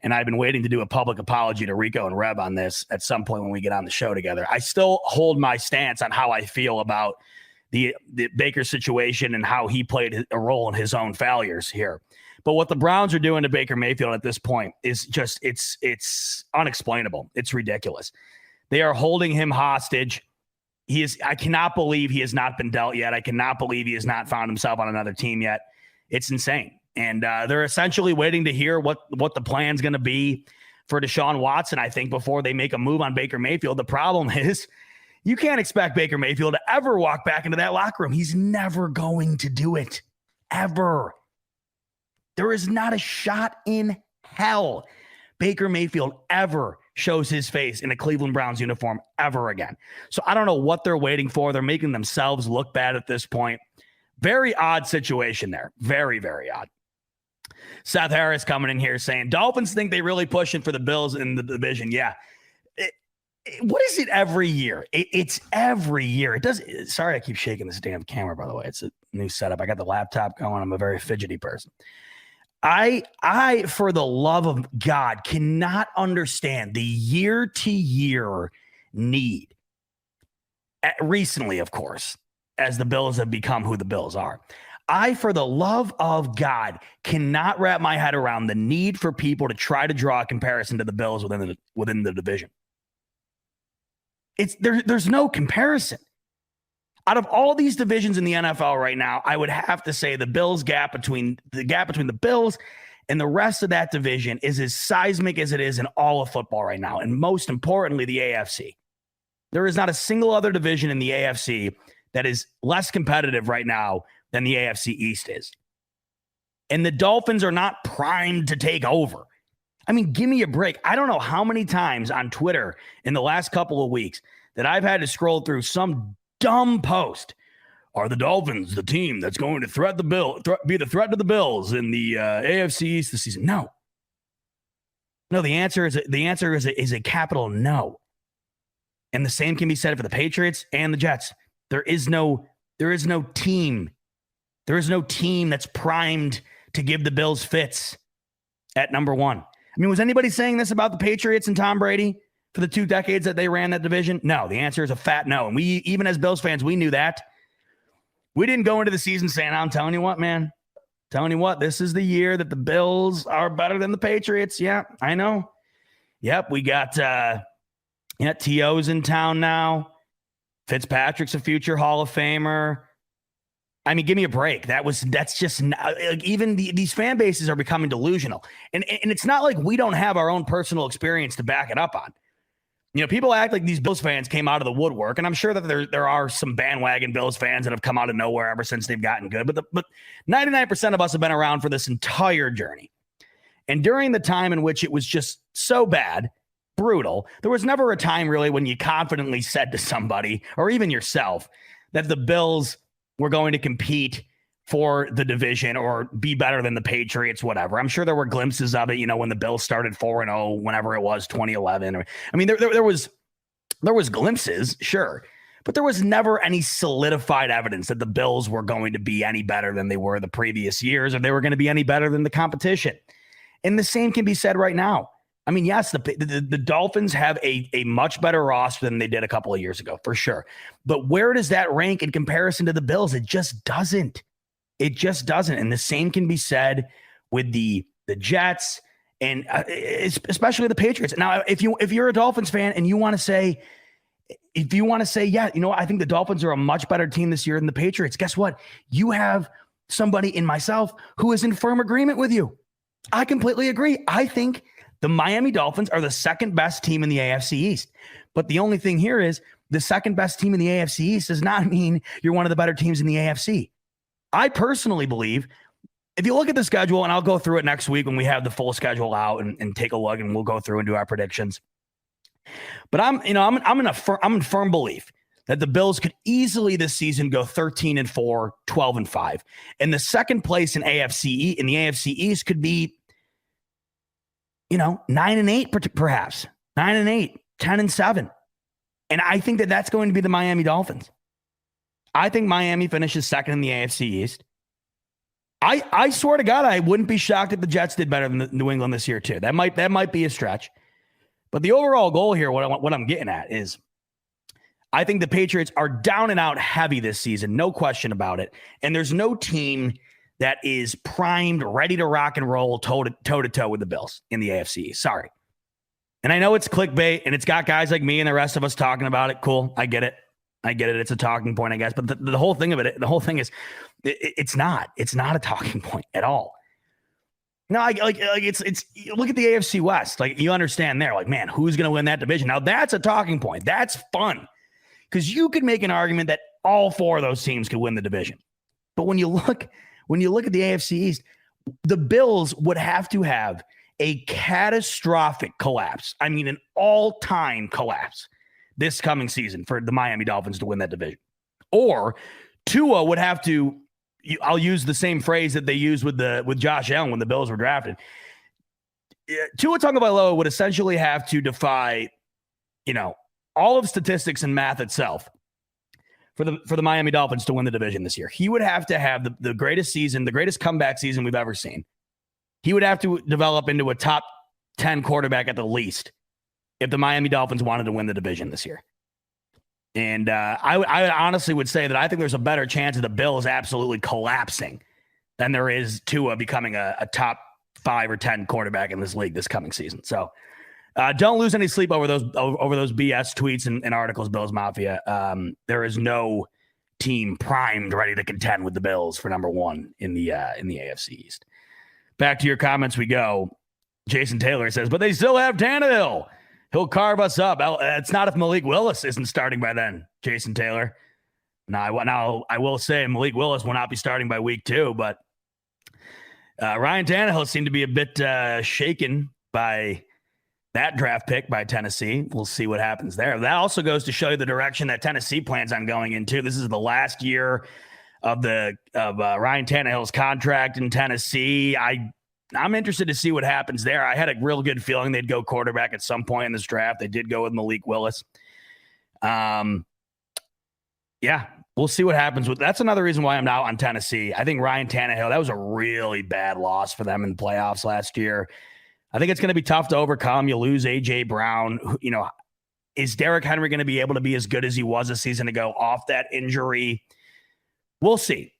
Speaker 3: And I've been waiting to do a public apology to Rico and Reb on this at some point when we get on the show together. I still hold my stance on how I feel about the Baker situation and how he played a role in his own failures here. But what the Browns are doing to Baker Mayfield at this point is just, it's unexplainable. It's ridiculous. They are holding him hostage. I cannot believe he has not been dealt yet. I cannot believe he has not found himself on another team yet. It's insane. And they're essentially waiting to hear what the plan's going to be for Deshaun Watson, I think, before they make a move on Baker Mayfield. The problem is you can't expect Baker Mayfield to ever walk back into that locker room. He's never going to do it. Ever. There is not a shot in hell Baker Mayfield ever shows his face in a Cleveland Browns uniform ever again. So I don't know what they're waiting for. They're making themselves look bad at this point. Very odd situation there. Very, very odd. Seth Harris coming in here saying, Dolphins think they really pushing for the Bills in the division. Yeah. What is it every year? It's every year. It does. Sorry, I keep shaking this damn camera, by the way. It's a new setup. I got the laptop going. I'm a very fidgety person. I, for the love of God, cannot understand the year-to-year need. Recently, of course, as the Bills have become who the Bills are. I, for the love of God, cannot wrap my head around the need for people to try to draw a comparison to the Bills within the division. There's no comparison. Out of all these divisions in the NFL right now, I would have to say the gap between the Bills and the rest of that division is as seismic as it is in all of football right now. And most importantly, the AFC. There is not a single other division in the AFC that is less competitive right now than the AFC East is. And the Dolphins are not primed to take over. I mean, give me a break. I don't know how many times on Twitter in the last couple of weeks that I've had to scroll through some dumb post. Are the Dolphins the team that's going to be the threat to the Bills in the AFC East this season? No. The answer is a capital no. And the same can be said for the Patriots and the Jets. There is no team. There is no team that's primed to give the Bills fits at number one. I mean, was anybody saying this about the Patriots and Tom Brady for the 2 decades that they ran that division? No, the answer is a fat no. And we, even as Bills fans, we knew that. We didn't go into the season saying, I'm telling you what, man. Telling you what, this is the year that the Bills are better than the Patriots. Yeah, I know. Yep, we got T.O.'s in town now. Fitzpatrick's a future Hall of Famer. I mean, give me a break. That's just like, even these fan bases are becoming delusional. And it's not like we don't have our own personal experience to back it up on. People act like these Bills fans came out of the woodwork, and I'm sure that there are some bandwagon Bills fans that have come out of nowhere ever since they've gotten good. But 99% of us have been around for this entire journey. And during the time in which it was just so bad, brutal, there was never a time really when you confidently said to somebody, or even yourself, that the Bills were going to compete for the division or be better than the Patriots, whatever. I'm sure there were glimpses of it, when the Bills started 4-0, whenever it was 2011. There was glimpses, sure, but there was never any solidified evidence that the Bills were going to be any better than they were the previous years, or they were going to be any better than the competition. And the same can be said right now. I mean, yes, the Dolphins have a much better roster than they did a couple of years ago, for sure. But where does that rank in comparison to the Bills? It just doesn't. It just doesn't. And the same can be said with the Jets and especially the Patriots. Now, if you're a Dolphins fan and you want to say, yeah, I think the Dolphins are a much better team this year than the Patriots. Guess what? You have somebody in myself who is in firm agreement with you. I completely agree. I think the Miami Dolphins are the second best team in the AFC East. But the only thing here is the second best team in the AFC East does not mean you're one of the better teams in the AFC. I personally believe, if you look at the schedule, and I'll go through it next week when we have the full schedule out and take a look, and we'll go through and do our predictions. But I'm in firm belief that the Bills could easily this season go 13-4, 12-5. And the second place in the AFC East could be 9-8, perhaps 9-8, 10-7. And I think that that's going to be the Miami Dolphins. I think Miami finishes second in the AFC East. I swear to God, I wouldn't be shocked if the Jets did better than New England this year too. That might be a stretch. But the overall goal here, what I'm getting at is, I think the Patriots are down and out heavy this season, no question about it. And there's no team that is primed, ready to rock and roll toe to toe with the Bills in the AFC. Sorry. And I know it's clickbait and it's got guys like me and the rest of us talking about it. Cool. I get it. It's a talking point, I guess. But the whole thing of it, the whole thing is it's not a talking point at all. No, it's look at the AFC West. Like, you understand there, like, man, who's going to win that division? Now that's a talking point. That's fun because you could make an argument that all 4 of those teams could win the division. But when you look at the AFC East, the Bills would have to have a catastrophic collapse. I mean, an all-time collapse this coming season for the Miami Dolphins to win that division. Or Tua would have to, I'll use the same phrase that they used with Josh Allen when the Bills were drafted. Tua Tagovailoa would essentially have to defy, all of statistics and math itself for the Miami Dolphins to win the division this year. He would have to have the greatest season, the greatest comeback season we've ever seen. He would have to develop into a top 10 quarterback at the least if the Miami Dolphins wanted to win the division this year. And I honestly would say that I think there's a better chance of the Bills absolutely collapsing than there is Tua becoming a top 5 or 10 quarterback in this league this coming season. So don't lose any sleep over those BS tweets and articles, Bills Mafia. There is no team primed, ready to contend with the Bills for number 1 in the AFC East. Back to your comments we go. Jason Taylor says, but they still have Tannehill. He'll carve us up. It's not if Malik Willis isn't starting by then, Jason Taylor. Now I will say Malik Willis will not be starting by week 2, but Ryan Tannehill seemed to be a bit shaken by that draft pick by Tennessee. We'll see what happens there. That also goes to show you the direction that Tennessee plans on going into. This is the last year of Ryan Tannehill's contract in Tennessee. I'm interested to see what happens there. I had a real good feeling they'd go quarterback at some point in this draft. They did go with Malik Willis. Yeah, we'll see what happens with. That's another reason why I'm out on Tennessee. I think Ryan Tannehill, that was a really bad loss for them in the playoffs last year. I think it's going to be tough to overcome. You lose A.J. Brown. Is Derrick Henry going to be able to be as good as he was a season ago off that injury? We'll see.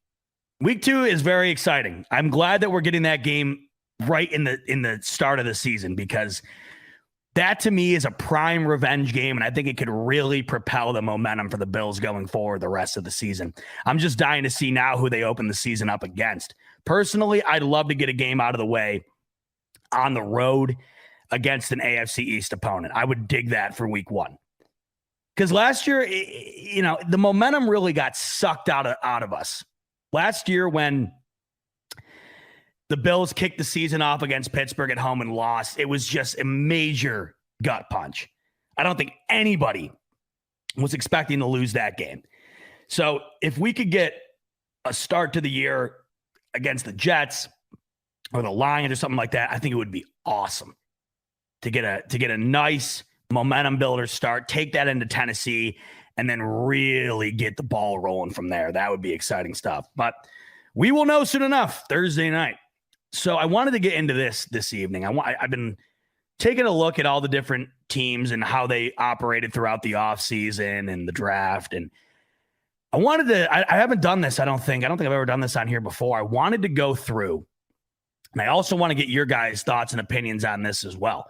Speaker 3: Week 2 is very exciting. I'm glad that we're getting that game right in the start of the season, because that to me is a prime revenge game, and I think it could really propel the momentum for the Bills going forward the rest of the season. I'm just dying to see now who they open the season up against. Personally, I'd love to get a game out of the way on the road against an AFC East opponent. I would dig that for week 1. Because last year, the momentum really got sucked out of us. Last year when the Bills kicked the season off against Pittsburgh at home and lost, it was just a major gut punch. I don't think anybody was expecting to lose that game. So if we could get a start to the year against the Jets or the Lions or something like that, I think it would be awesome to get a nice momentum builder start, take that into Tennessee, and then really get the ball rolling from there. That would be exciting stuff. But we will know soon enough, Thursday night. So I wanted to get into this evening. I've been taking a look at all the different teams and how they operated throughout the offseason and the draft. And I wanted to, I haven't done this, I don't think I've ever done this on here before. I wanted to go through, and I also want to get your guys' thoughts and opinions on this as well.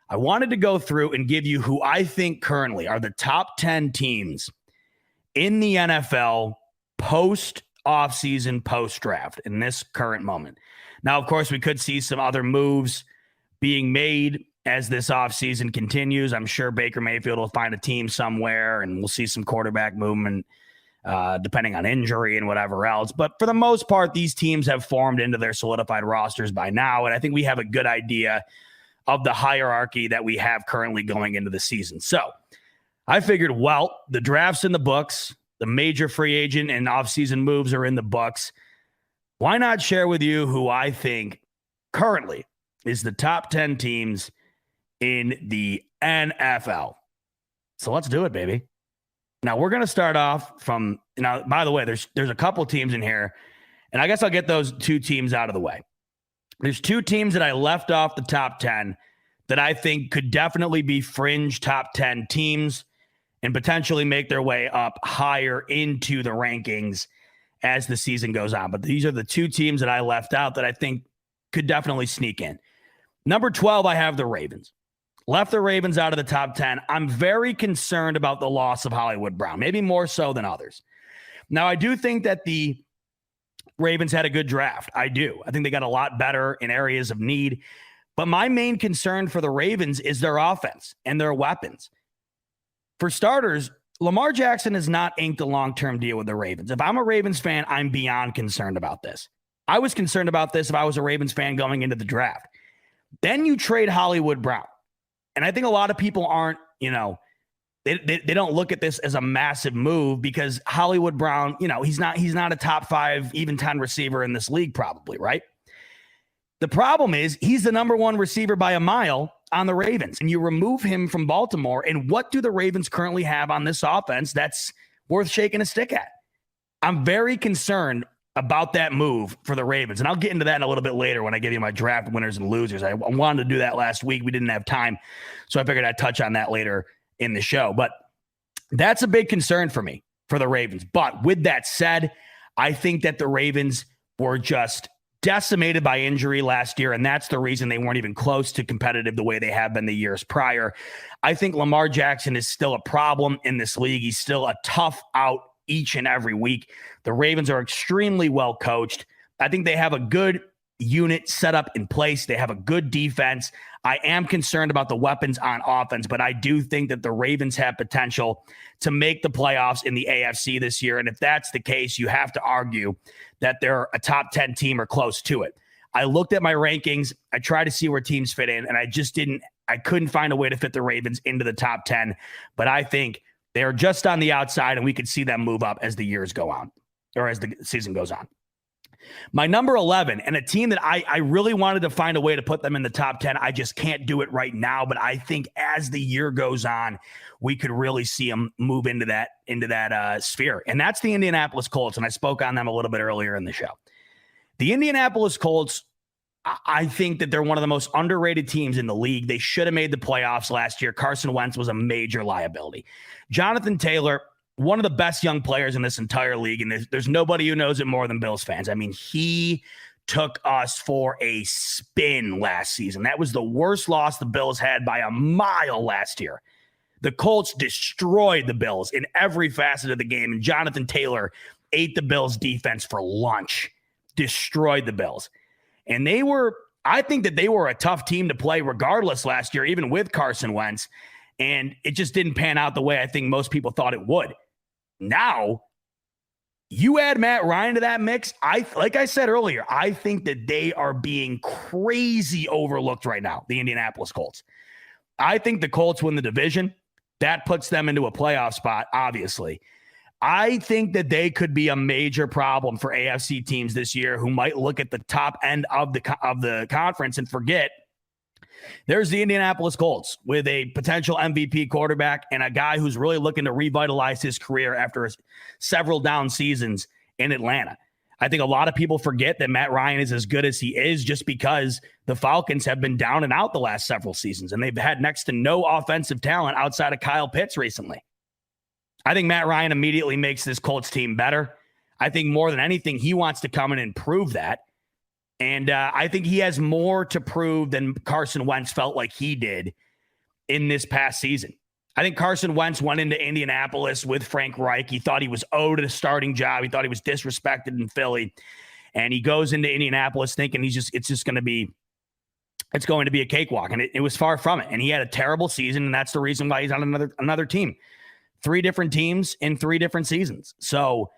Speaker 3: I wanted to go through and give you who I think currently are the top 10 teams in the NFL post offseason, post draft in this current moment. Now, of course, we could see some other moves being made as this offseason continues. I'm sure Baker Mayfield will find a team somewhere, and we'll see some quarterback movement depending on injury and whatever else. But for the most part, these teams have formed into their solidified rosters by now, and I think we have a good idea of the hierarchy that we have currently going into the season. So I figured, well, the draft's in the books, the major free agent and offseason moves are in the books. Why not share with you who I think currently is the top 10 teams in the NFL? So let's do it, baby. Now we're going to start off from, by the way, there's a couple teams in here, and I guess I'll get those 2 teams out of the way. There's 2 teams that I left off the top 10 that I think could definitely be fringe top 10 teams and potentially make their way up higher into the rankings as the season goes on. But these are the 2 teams that I left out that I think could definitely sneak in. Number 12, I have the Ravens. left the Ravens out of the top 10. I'm very concerned about the loss of Hollywood Brown, maybe more so than others. Now, I do think that the Ravens had a good draft. I do. I think they got a lot better in areas of need. But my main concern for the Ravens is their offense and their weapons. For starters, Lamar Jackson has not inked a long-term deal with the Ravens. If I'm a Ravens fan, I'm beyond concerned about this. I was concerned about this if I was a Ravens fan going into the draft. Then you trade Hollywood Brown. And I think a lot of people aren't, they don't look at this as a massive move because Hollywood Brown, he's not a top 5, even 10 receiver in this league probably, right? The problem is he's the number 1 receiver by a mile on the Ravens, and you remove him from Baltimore. And what do the Ravens currently have on this offense that's worth shaking a stick at? I'm very concerned about that move for the Ravens. And I'll get into that in a little bit later when I give you my draft winners and losers. I wanted to do that last week. We didn't have time. So I figured I'd touch on that later in the show. But that's a big concern for me, for the Ravens. But with that said, I think that the Ravens were just decimated by injury last year, and that's the reason they weren't even close to competitive the way they have been the years prior. I think Lamar Jackson is still a problem in this league. He's still a tough out each and every week. The Ravens are extremely well coached. I think they have a good unit set up in place. They have a good defense. I am concerned about the weapons on offense, but I do think that the Ravens have potential to make the playoffs in the AFC this year. And if that's the case, you have to argue that they're a top 10 team or close to it. I looked at my rankings. I tried to see where teams fit in, and I couldn't find a way to fit the Ravens into the top 10. But I think they're just on the outside, and we could see them move up as the years go on, or as the season goes on. My number 11, and a team that I really wanted to find a way to put them in the top 10. I just can't do it right now, but I think as the year goes on, we could really see them move into that sphere. And that's the Indianapolis Colts. And I spoke on them a little bit earlier in the show. The Indianapolis Colts, I think that they're one of the most underrated teams in the league. They should have made the playoffs last year. Carson Wentz was a major liability. Jonathan Taylor, one of the best young players in this entire league, and there's nobody who knows it more than Bills fans. I mean, he took us for a spin last season. That was the worst loss the Bills had by a mile last year. The Colts destroyed the Bills in every facet of the game, and Jonathan Taylor ate the Bills' defense for lunch, destroyed the Bills. And I think that they were a tough team to play regardless last year, even with Carson Wentz, and it just didn't pan out the way I think most people thought it would. Now, you add Matt Ryan to that mix. Like I said earlier, I think that they are being crazy overlooked right now, the Indianapolis Colts. I think the Colts win the division. That puts them into a playoff spot, obviously. I think that they could be a major problem for AFC teams this year who might look at the top end of the conference and forget there's the Indianapolis Colts with a potential MVP quarterback and a guy who's really looking to revitalize his career after several down seasons in Atlanta. I think a lot of people forget that Matt Ryan is as good as he is just because the Falcons have been down and out the last several seasons, and they've had next to no offensive talent outside of Kyle Pitts recently. I think Matt Ryan immediately makes this Colts team better. I think more than anything, he wants to come in and prove that. And I think he has more to prove than Carson Wentz felt like he did in this past season. I think Carson Wentz went into Indianapolis with Frank Reich. He thought he was owed a starting job. He thought he was disrespected in Philly. And he goes into Indianapolis thinking it's going to be a cakewalk. And it was far from it. And he had a terrible season. And that's the reason why he's on another team. 3 different teams in 3 different seasons. So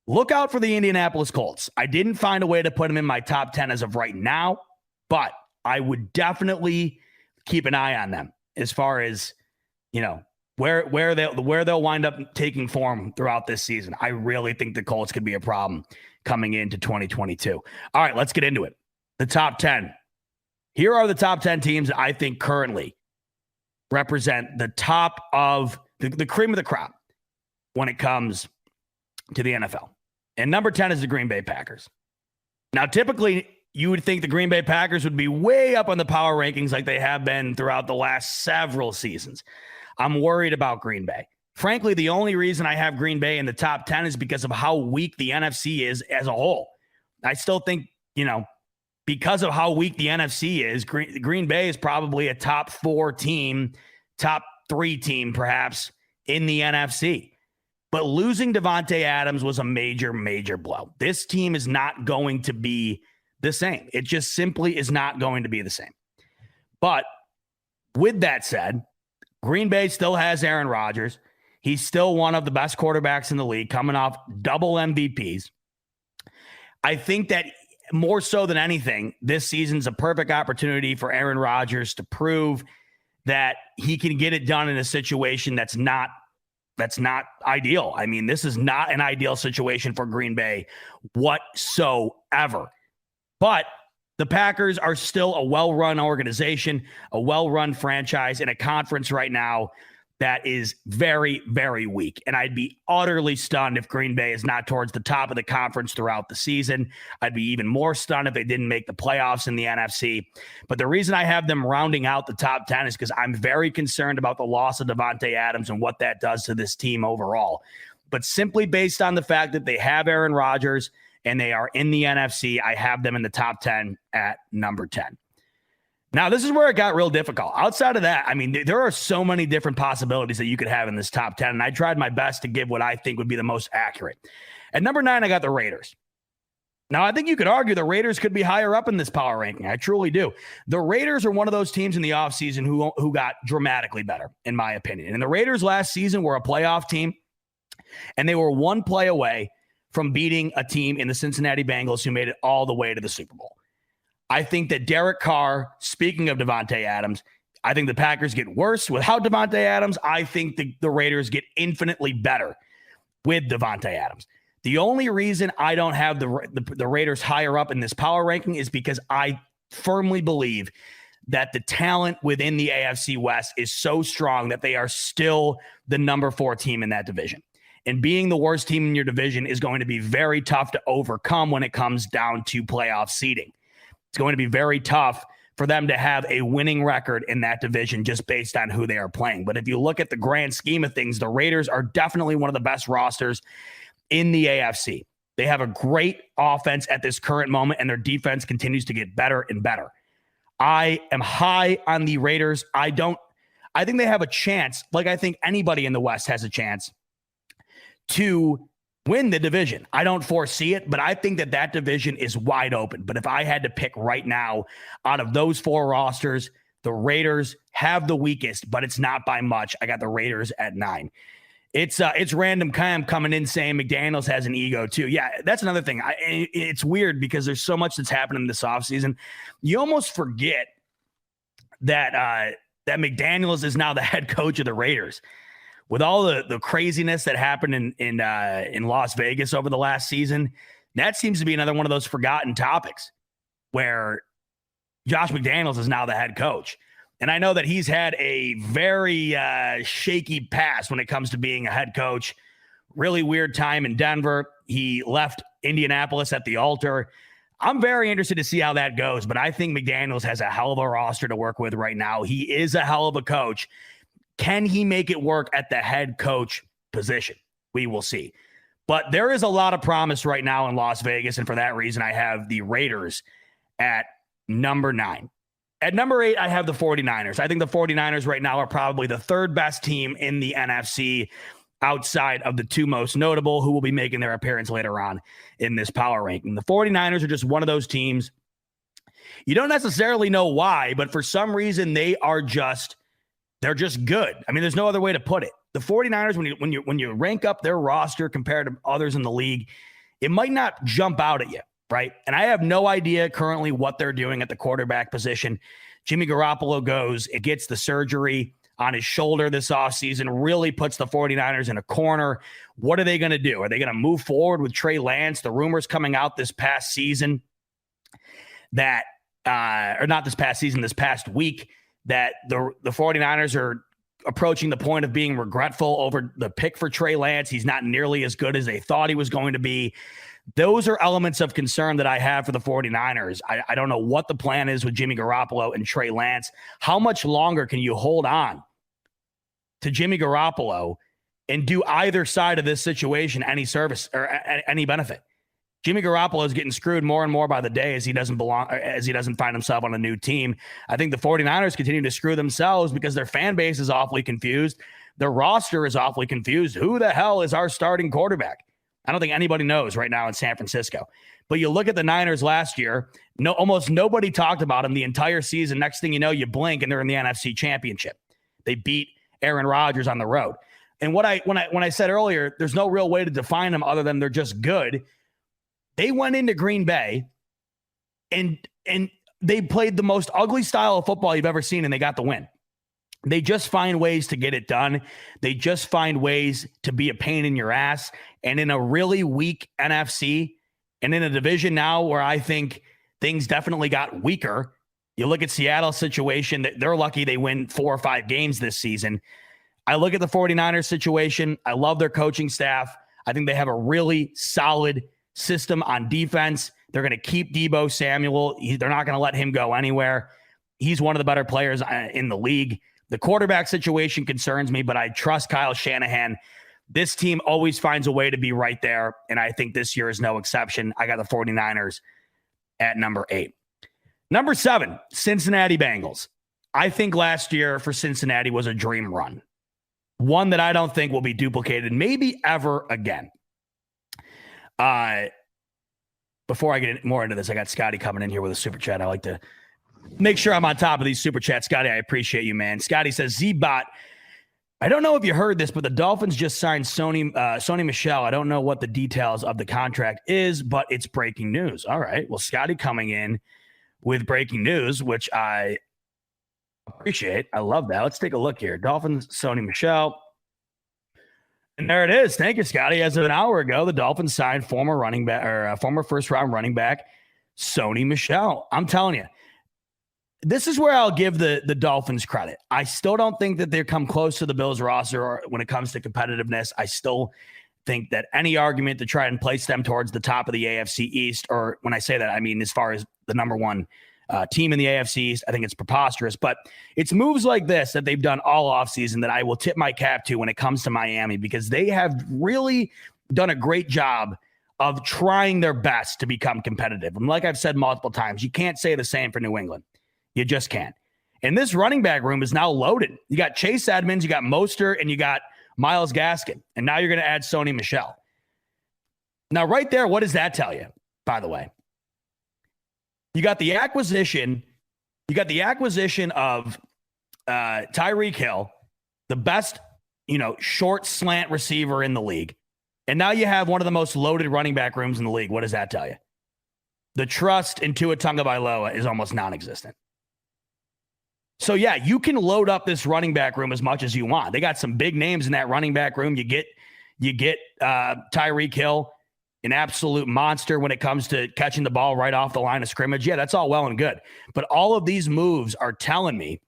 Speaker 3: look out for the Indianapolis Colts. I didn't find a way to put them in my top 10 as of right now, but I would definitely keep an eye on them as far as, where they'll wind up taking form throughout this season. I really think the Colts could be a problem coming into 2022. All right, let's get into it. The top 10. Here are the top 10 teams I think currently represent the top of the cream of the crop when it comes to the NFL. And number 10 is the Green Bay Packers. Now, typically, you would think the Green Bay Packers would be way up on the power rankings like they have been throughout the last several seasons. I'm worried about Green Bay. Frankly, the only reason I have Green Bay in the top 10 is because of how weak the NFC is as a whole. I still think, because of how weak the NFC is, Green Bay is probably a top 4 team, top 3 team perhaps in the NFC. But losing Davante Adams was a major, major blow. This team is not going to be the same. It just simply is not going to be the same. But with that said, Green Bay still has Aaron Rodgers. He's still one of the best quarterbacks in the league, coming off double MVPs. I think that more so than anything, this season's a perfect opportunity for Aaron Rodgers to prove that he can get it done in a situation that's not ideal. I mean, this is not an ideal situation for Green Bay whatsoever. But the Packers are still a well-run organization, a well-run franchise in a conference right now that is very, very weak. And I'd be utterly stunned if Green Bay is not towards the top of the conference throughout the season. I'd be even more stunned if they didn't make the playoffs in the NFC. But the reason I have them rounding out the top 10 is because I'm very concerned about the loss of Davante Adams and what that does to this team overall. But simply based on the fact that they have Aaron Rodgers and they are in the NFC, I have them in the top 10 at number 10. Now, this is where it got real difficult. Outside of that, I mean, there are so many different possibilities that you could have in this top 10, and I tried my best to give what I think would be the most accurate. At number 9, I got the Raiders. Now, I think you could argue the Raiders could be higher up in this power ranking. I truly do. The Raiders are one of those teams in the offseason who got dramatically better, in my opinion. And the Raiders last season were a playoff team, and they were one play away from beating a team in the Cincinnati Bengals who made it all the way to the Super Bowl. I think that Derek Carr, speaking of Davante Adams, I think the Packers get worse without Davante Adams. I think the Raiders get infinitely better with Davante Adams. The only reason I don't have the Raiders higher up in this power ranking is because I firmly believe that the talent within the AFC West is so strong that they are still the number 4 team in that division. And being the worst team in your division is going to be very tough to overcome when it comes down to playoff seeding. It's going to be very tough for them to have a winning record in that division just based on who they are playing. But if you look at the grand scheme of things, the Raiders are definitely one of the best rosters in the AFC. They have a great offense at this current moment, and their defense continues to get better and better. I am high on the Raiders. I think they have a chance, like I think anybody in the West has a chance to win the division. I don't foresee it, but I think that division is wide open. But if I had to pick right now out of those 4 rosters, the Raiders have the weakest, but it's not by much. I got the Raiders at 9. It's random Cam coming in saying McDaniels has an ego too. Yeah, that's another thing. It's weird because there's so much that's happening this offseason. You almost forget that McDaniels is now the head coach of the Raiders. With all the craziness that happened in Las Vegas over the last season, that seems to be another one of those forgotten topics where Josh McDaniels is now the head coach. And I know that he's had a very shaky past when it comes to being a head coach. Really weird time in Denver. He left Indianapolis at the altar. I'm very interested to see how that goes, but I think McDaniels has a hell of a roster to work with right now. He is a hell of a coach. Can he make it work at the head coach position? We will see. But there is a lot of promise right now in Las Vegas, and for that reason, I have the Raiders at number 9. At number 8, I have the 49ers. I think the 49ers right now are probably the 3rd best team in the NFC outside of the 2 most notable who will be making their appearance later on in this power ranking. The 49ers are just one of those teams. You don't necessarily know why, but for some reason, they're just good. I mean, there's no other way to put it. The 49ers, when you rank up their roster compared to others in the league, it might not jump out at you, right? And I have no idea currently what they're doing at the quarterback position. Jimmy Garoppolo goes and gets the surgery on his shoulder this offseason, really puts the 49ers in a corner. What are they going to do? Are they going to move forward with Trey Lance? The rumors coming out this past season that, or not this past season, this past week, that the 49ers are approaching the point of being regretful over the pick for Trey Lance. He's not nearly as good as they thought he was going to be. Those are elements of concern that I have for the 49ers. I don't know what the plan is with Jimmy Garoppolo and Trey Lance. How much longer can you hold on to Jimmy Garoppolo and do either side of this situation any service or any benefit? Jimmy Garoppolo is getting screwed more and more by the day as he doesn't find himself on a new team. I think the 49ers continue to screw themselves because their fan base is awfully confused. Their roster is awfully confused. Who the hell is our starting quarterback? I don't think anybody knows right now in San Francisco. But you look at the Niners last year, almost nobody talked about them the entire season. Next thing you know, you blink and they're in the NFC Championship. They beat Aaron Rodgers on the road. And when I said earlier, there's no real way to define them other than they're just good. They went into Green Bay and they played the most ugly style of football you've ever seen, and they got the win. They just find ways to get it done. They just find ways to be a pain in your ass. And in a really weak NFC and in a division now where I think things definitely got weaker, you look at Seattle's situation, they're lucky they win 4 or 5 games this season. I look at the 49ers situation. I love their coaching staff. I think they have a really solid system on defense. They're going to keep Deebo Samuel. They're not going to let him go anywhere. He's one of the better players in the league. The quarterback situation concerns me, but I trust Kyle Shanahan. This team always finds a way to be right there, and I think this year is no exception. I got the 49ers at number 8. Number 7, Cincinnati Bengals. I think last year for Cincinnati was a dream run. One that I don't think will be duplicated maybe ever again. Before I get more into this, I got Scotty coming in here with a super chat. I like to make sure I'm on top of these super chats. Scotty, I appreciate you, man. Scotty says, Z-Bot, I don't know if you heard this, but the Dolphins just signed Sony Michel. I don't know what the details of the contract is, but it's breaking news. All right. Well, Scotty coming in with breaking news, which I appreciate. I love that. Let's take a look here. Dolphins, Sony Michel. And there it is. Thank you, Scotty. As of an hour ago, the Dolphins signed former first-round running back Sony Michel. I'm telling you, this is where I'll give the Dolphins credit. I still don't think that they've come close to the Bills roster or when it comes to competitiveness. I still think that any argument to try and place them towards the top of the AFC East, or when I say that, I mean as far as the number one team in the AFC East, I think it's preposterous. But it's moves like this that they've done all offseason that I will tip my cap to when it comes to Miami, because they have really done a great job of trying their best to become competitive. And like I've said multiple times, you can't say the same for New England. You just can't. And this running back room is now loaded. You got Chase Edmonds, you got Mostert, and you got Myles Gaskin. And now you're going to add Sony Michel. Now, right there, what does that tell you, by the way? You got the acquisition of Tyreek Hill, the best, short slant receiver in the league. And now you have one of the most loaded running back rooms in the league. What does that tell you? The trust in Tua Tagovailoa is almost non-existent. So, yeah, you can load up this running back room as much as you want. They got some big names in that running back room. You get Tyreek Hill, an absolute monster when it comes to catching the ball right off the line of scrimmage. Yeah, that's all well and good. But all of these moves are telling me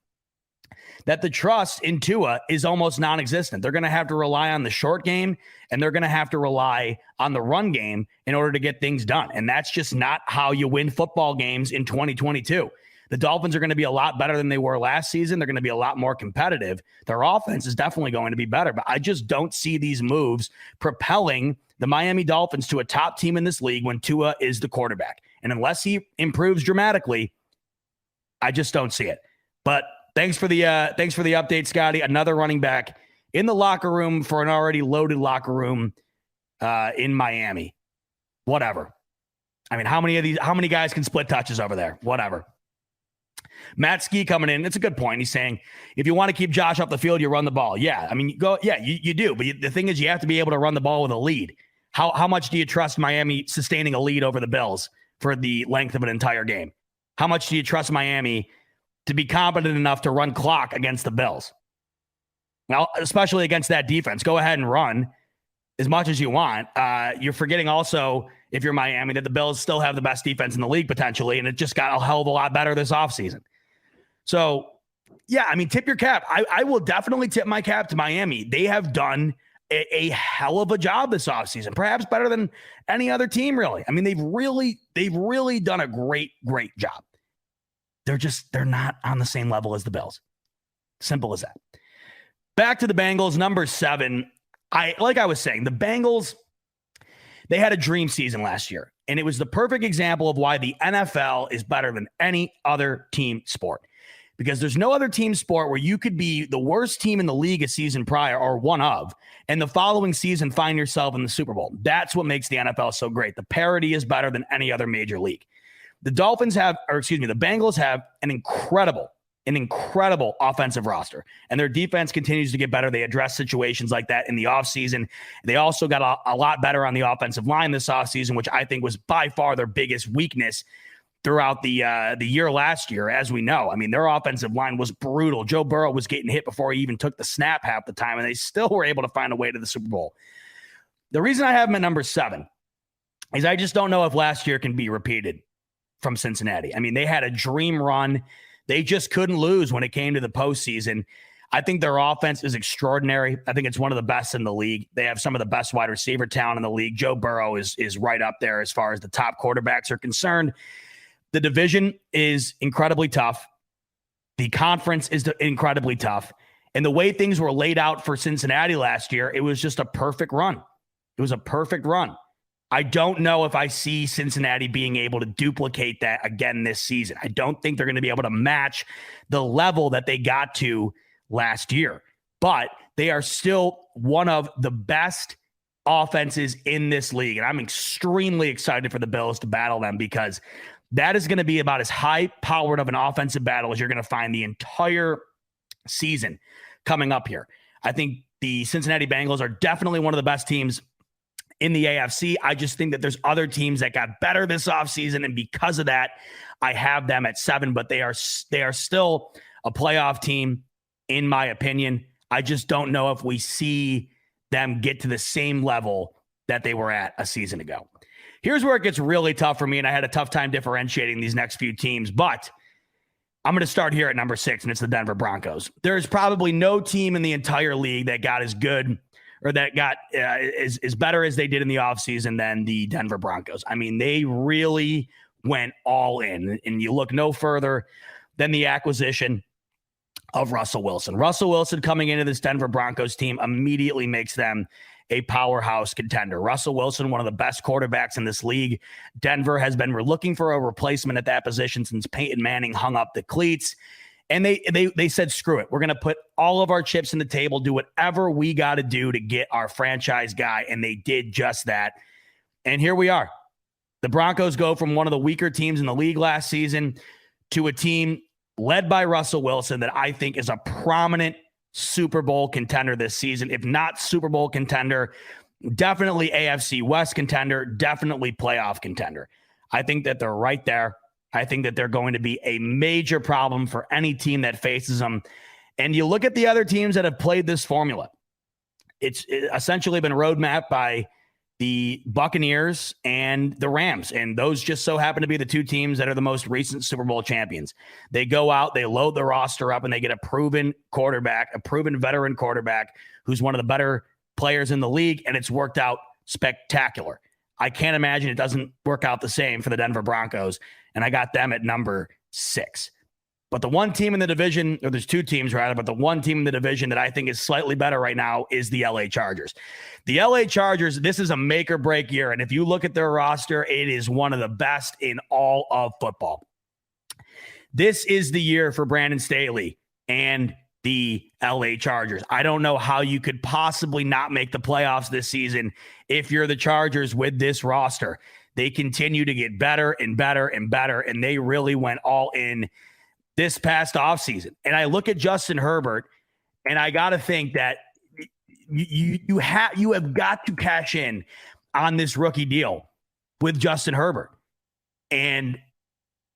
Speaker 3: that the trust in Tua is almost non-existent. They're going to have to rely on the short game, and they're going to have to rely on the run game in order to get things done. And that's just not how you win football games in 2022. The Dolphins are going to be a lot better than they were last season. They're going to be a lot more competitive. Their offense is definitely going to be better, but I just don't see these moves propelling the Miami Dolphins to a top team in this league when Tua is the quarterback. And unless he improves dramatically, I just don't see it. But thanks for the update, Scotty. Another running back in the locker room for an already loaded locker room in Miami. Whatever. I mean, how many guys can split touches over there? Whatever. Matt Ski coming in. It's a good point. He's saying, if you want to keep Josh off the field, you run the ball. Yeah. I mean, you do. But the thing is, you have to be able to run the ball with a lead. How much do you trust Miami sustaining a lead over the Bills for the length of an entire game? How much do you trust Miami to be competent enough to run clock against the Bills? Well, especially against that defense. Go ahead and run as much as you want. You're forgetting also, if you're Miami, that the Bills still have the best defense in the league potentially, and it just got a hell of a lot better this offseason. So, yeah, I mean, tip your cap. I will definitely tip my cap to Miami. They have done a hell of a job this offseason, perhaps better than any other team, really. I mean, they've really done a great job. They're not on the same level as the Bills. Simple as that. Back to the Bengals, number 7. Like I was saying, the Bengals, they had a dream season last year. And it was the perfect example of why the NFL is better than any other team sport. Because there's no other team sport where you could be the worst team in the league a season prior or one of, and the following season find yourself in the Super Bowl. That's what makes the NFL so great. The parity is better than any other major league. The Bengals have an incredible offensive roster, and their defense continues to get better. They address situations like that in the offseason. They also got a lot better on the offensive line this offseason, which I think was by far their biggest weakness throughout the year last year. As we know, I mean, their offensive line was brutal. Joe Burrow was getting hit before he even took the snap half the time, and they still were able to find a way to the Super Bowl. The reason I have them at number 7 is I just don't know if last year can be repeated from Cincinnati. I mean, they had a dream run. They just couldn't lose when it came to the postseason. I think their offense is extraordinary. I think it's one of the best in the league. They have some of the best wide receiver talent in the league. Joe Burrow is right up there as far as the top quarterbacks are concerned. The division is incredibly tough. The conference is incredibly tough. And the way things were laid out for Cincinnati last year, it was just a perfect run. It was a perfect run. I don't know if I see Cincinnati being able to duplicate that again this season. I don't think they're going to be able to match the level that they got to last year. But they are still one of the best offenses in this league. And I'm extremely excited for the Bills to battle them, because that is going to be about as high-powered of an offensive battle as you're going to find the entire season coming up here. I think the Cincinnati Bengals are definitely one of the best teams in the AFC. I just think that there's other teams that got better this offseason, and because of that, I have them at 7, but they are still a playoff team, in my opinion. I just don't know if we see them get to the same level that they were at a season ago. Here's where it gets really tough for me, and I had a tough time differentiating these next few teams, but I'm going to start here at number 6, and it's the Denver Broncos. There's probably no team in the entire league that got as good or that got as better as they did in the offseason than the Denver Broncos. I mean, they really went all in, and you look no further than the acquisition of Russell Wilson. Russell Wilson coming into this Denver Broncos team immediately makes them a powerhouse contender. Russell Wilson, one of the best quarterbacks in this league. Denver has been looking for a replacement at that position since Peyton Manning hung up the cleats. And they said, screw it. We're going to put all of our chips in the table, do whatever we got to do to get our franchise guy. And they did just that. And here we are. The Broncos go from one of the weaker teams in the league last season to a team led by Russell Wilson that I think is a prominent Super Bowl contender this season. If not Super Bowl contender, definitely AFC West contender, definitely playoff contender. I think that they're right there. I think that they're going to be a major problem for any team that faces them. And you look at the other teams that have played this formula. It's essentially been roadmapped by the Buccaneers and the Rams. And those just so happen to be the two teams that are the most recent Super Bowl champions. They go out, they load the roster up, and they get a proven quarterback, a proven veteran quarterback who's one of the better players in the league, and it's worked out spectacular. I can't imagine it doesn't work out the same for the Denver Broncos, and I got them at number 6. But the one team in the division, or there's two teams rather, but the one team in the division that I think is slightly better right now is the LA Chargers. The LA Chargers, this is a make or break year. And if you look at their roster, it is one of the best in all of football. This is the year for Brandon Staley and the LA Chargers. I don't know how you could possibly not make the playoffs this season if you're the Chargers with this roster. They continue to get better and better and better, and they really went all in this past offseason. And I look at Justin Herbert, and I got to think that you have got to cash in on this rookie deal with Justin Herbert. And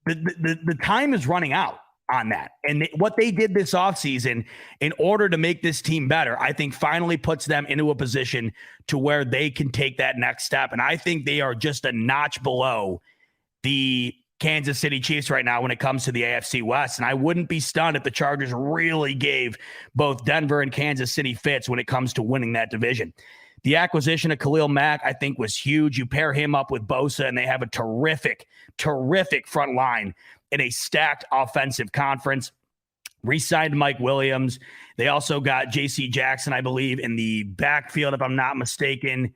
Speaker 3: the time is running out on that. And what they did this offseason in order to make this team better, I think finally puts them into a position to where they can take that next step. And I think they are just a notch below the Kansas City Chiefs right now when it comes to the AFC West. And I wouldn't be stunned if the Chargers really gave both Denver and Kansas City fits when it comes to winning that division. The acquisition of Khalil Mack, I think, was huge. You pair him up with Bosa, and they have a terrific front line in a stacked offensive conference. Re-signed Mike Williams. They also got J.C. Jackson, I believe, in the backfield, if I'm not mistaken,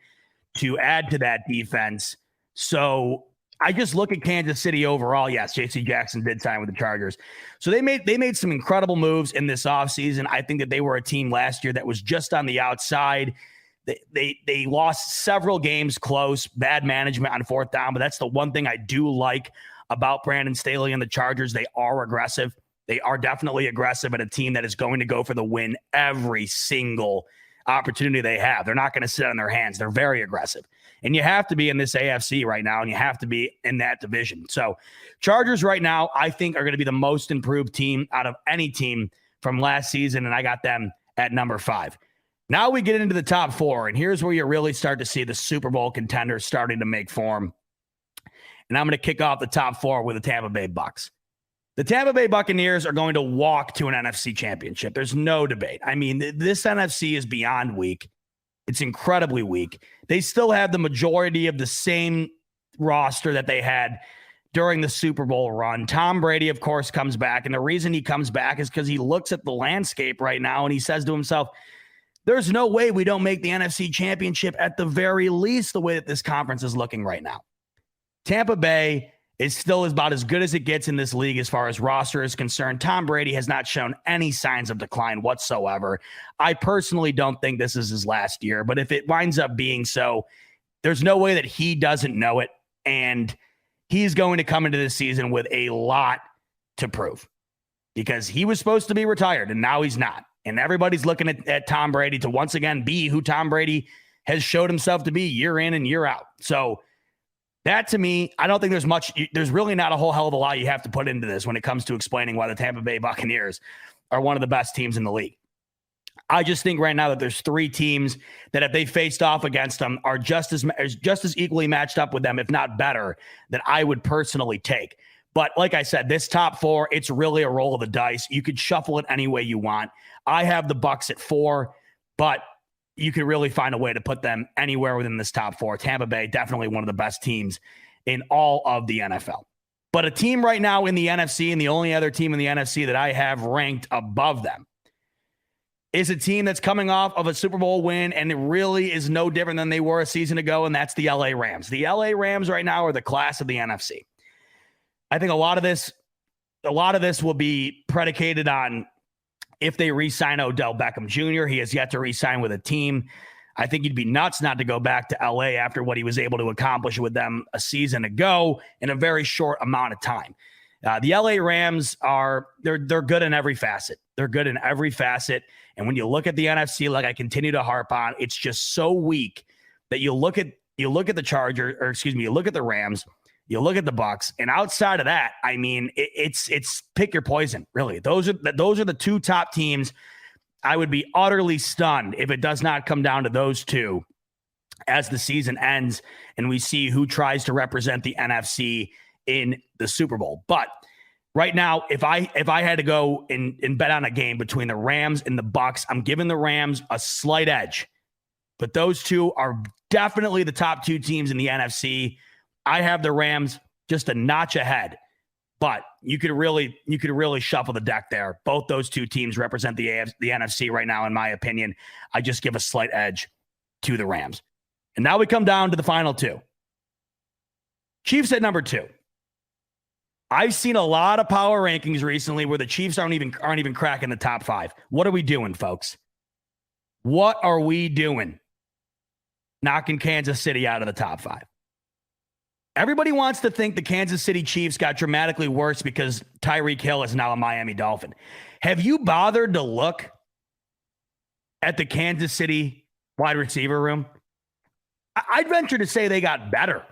Speaker 3: to add to that defense. So I just look at Kansas City overall. Yes, J.C. Jackson did sign with the Chargers. So they made some incredible moves in this offseason. I think that they were a team last year that was just on the outside. They lost several games close, bad management on fourth down, but that's the one thing I do like about Brandon Staley and the Chargers. They are aggressive. They are definitely aggressive at a team that is going to go for the win every single opportunity they have. They're not going to sit on their hands. They're very aggressive. And you have to be in this AFC right now, and you have to be in that division. So Chargers right now, I think, are going to be the most improved team out of any team from last season, and I got them at number 5. Now we get into the top 4, and here's where you really start to see the Super Bowl contenders starting to make form. And I'm going to kick off the top 4 with the Tampa Bay Bucks. The Tampa Bay Buccaneers are going to walk to an NFC championship. There's no debate. I mean, this NFC is beyond weak. It's incredibly weak. They still have the majority of the same roster that they had during the Super Bowl run. Tom Brady, of course, comes back. And the reason he comes back is because he looks at the landscape right now and he says to himself, there's no way we don't make the NFC championship at the very least the way that this conference is looking right now. Tampa Bay is still about as good as it gets in this league as far as roster is concerned. Tom Brady has not shown any signs of decline whatsoever. I personally don't think this is his last year, but if it winds up being so, there's no way that he doesn't know it, and he's going to come into this season with a lot to prove because he was supposed to be retired, and now he's not. And everybody's looking at Tom Brady to once again be who Tom Brady has showed himself to be year in and year out. So that, to me, I don't think there's really not a whole hell of a lot you have to put into this when it comes to explaining why the Tampa Bay Buccaneers are one of the best teams in the league. I just think right now that there's 3 teams that if they faced off against them are just as equally matched up with them, if not better, that I would personally take. But like I said, this top 4, it's really a roll of the dice. You could shuffle it any way you want. I have the Bucs at 4, but you could really find a way to put them anywhere within this top 4. Tampa Bay, definitely one of the best teams in all of the NFL. But a team right now in the NFC, and the only other team in the NFC that I have ranked above them, is a team that's coming off of a Super Bowl win, and it really is no different than they were a season ago, and that's the LA Rams. The LA Rams right now are the class of the NFC. I think a lot of this will be predicated on if they re-sign Odell Beckham Jr. He has yet to re-sign with a team. I think you'd be nuts not to go back to LA after what he was able to accomplish with them a season ago in a very short amount of time. The LA Rams they're good in every facet. They're good in every facet. And when you look at the NFC, like I continue to harp on, it's just so weak that you look at the Chargers, or excuse me, you look at the Rams, you look at the Bucs, and outside of that, I mean, it's pick your poison, really. Those are the 2 top teams. I would be utterly stunned if it does not come down to those 2 as the season ends and we see who tries to represent the NFC in the Super Bowl. But right now, if I had to go and bet on a game between the Rams and the Bucs, I'm giving the Rams a slight edge. But those 2 are definitely the top 2 teams in the NFC. I have the Rams just a notch ahead, but you could really shuffle the deck there. Both those 2 teams represent the NFC right now, in my opinion. I just give a slight edge to the Rams. And now we come down to the final 2. Chiefs at number 2. I've seen a lot of power rankings recently where the Chiefs aren't even cracking the top 5. What are we doing, folks? What are we doing? Knocking Kansas City out of the top 5. Everybody wants to think the Kansas City Chiefs got dramatically worse because Tyreek Hill is now a Miami Dolphin. Have you bothered to look at the Kansas City wide receiver room? I'd venture to say they got better.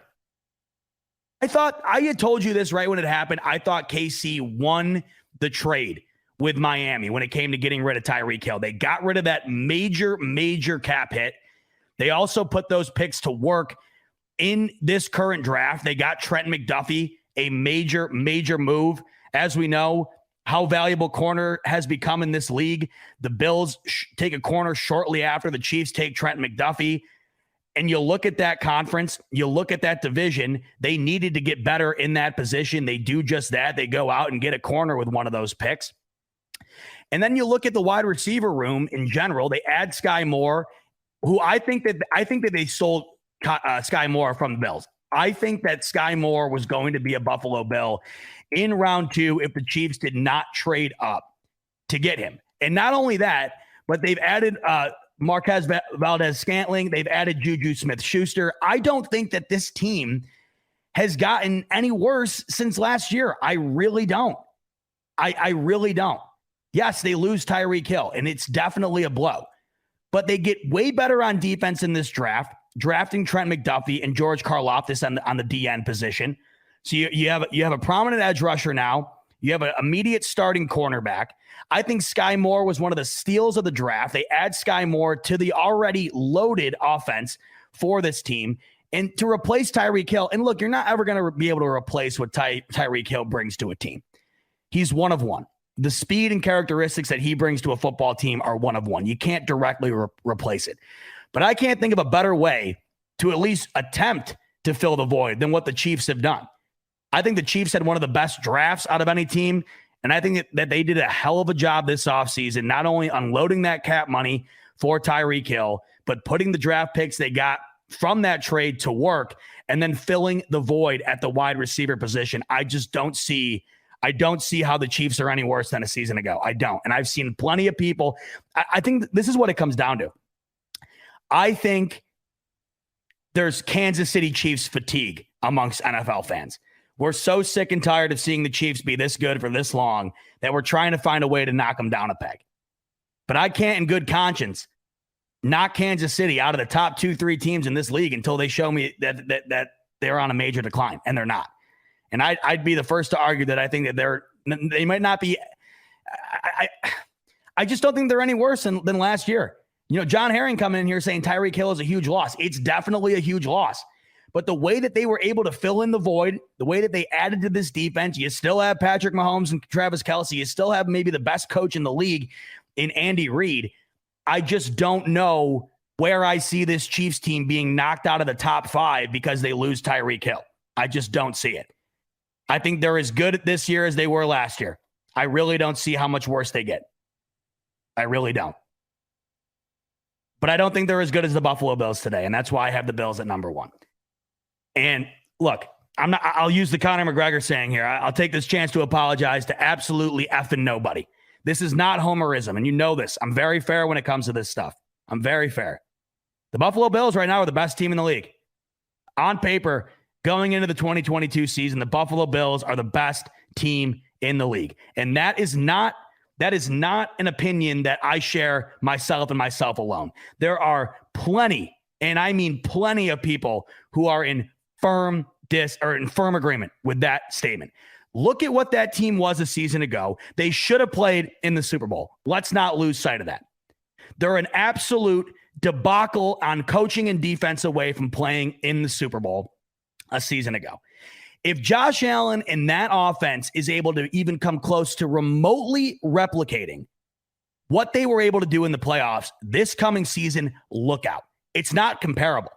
Speaker 3: I had told you this right when it happened. I thought KC won the trade with Miami when it came to getting rid of Tyreek Hill. They got rid of that major cap hit. They also put those picks to work in this current draft. They got Trent McDuffie, a major move. As we know, how valuable corner has become in this league. The Bills take a corner shortly after the Chiefs take Trent McDuffie. And you look at that conference, you look at that division, they needed to get better in that position. They do just that. They go out and get a corner with one of those picks. And then you look at the wide receiver room in general. They add Sky Moore, who I think that they sold Sky Moore from the Bills. I think that Sky Moore was going to be a Buffalo Bill in round 2 if the Chiefs did not trade up to get him. And not only that, but they've added Marquez Valdez-Scantling. They've added Juju Smith-Schuster. I don't think that this team has gotten any worse since last year. I really don't. I really don't. Yes, they lose Tyreek Hill, and it's definitely a blow. But they get way better on defense in this draft, drafting Trent McDuffie and George Karlaftis on the DN position. So you have a prominent edge rusher now. You have an immediate starting cornerback. I think Sky Moore was one of the steals of the draft. They add Sky Moore to the already loaded offense for this team. And to replace Tyreek Hill, and look, you're not ever going to be able to replace what Tyreek Hill brings to a team. He's one of one. The speed and characteristics that he brings to a football team are one of one. You can't directly replace it. But I can't think of a better way to at least attempt to fill the void than what the Chiefs have done. I think the Chiefs had one of the best drafts out of any team, and I think that they did a hell of a job this offseason, not only unloading that cap money for Tyreek Hill, but putting the draft picks they got from that trade to work and then filling the void at the wide receiver position. I don't see how the Chiefs are any worse than a season ago. I don't. And I've seen plenty of people. I think this is what it comes down to. I think there's Kansas City Chiefs fatigue amongst NFL fans. We're so sick and tired of seeing the Chiefs be this good for this long that we're trying to find a way to knock them down a peg. But I can't in good conscience knock Kansas City out of the top 2-3 teams in this league until they show me that they're on a major decline, and they're not. And I'd be the first to argue that I think that they might not be. I just don't think they're any worse than last year. You know, John Herring coming in here saying Tyreek Hill is a huge loss. It's definitely a huge loss. But the way that they were able to fill in the void, the way that they added to this defense, you still have Patrick Mahomes and Travis Kelce. You still have maybe the best coach in the league in Andy Reid. I just don't know where I see this Chiefs team being knocked out of the top 5 because they lose Tyreek Hill. I just don't see it. I think they're as good this year as they were last year. I really don't see how much worse they get. I really don't. But I don't think they're as good as the Buffalo Bills today, and that's why I have the Bills at number 1. And look, I'll use the Conor McGregor saying here. I'll take this chance to apologize to absolutely effing nobody. This is not homerism, and you know this. I'm very fair when it comes to this stuff. I'm very fair. The Buffalo Bills right now are the best team in the league. On paper, going into the 2022 season, the Buffalo Bills are the best team in the league. And that is not an opinion that I share myself and myself alone. There are plenty, and I mean plenty of people who are in firm agreement with that statement. Look at what that team was a season ago. They should have played in the Super Bowl. Let's not lose sight of that. They're an absolute debacle on coaching and defense away from playing in the Super Bowl a season ago. If Josh Allen and that offense is able to even come close to remotely replicating what they were able to do in the playoffs this coming season, look out. It's not comparable.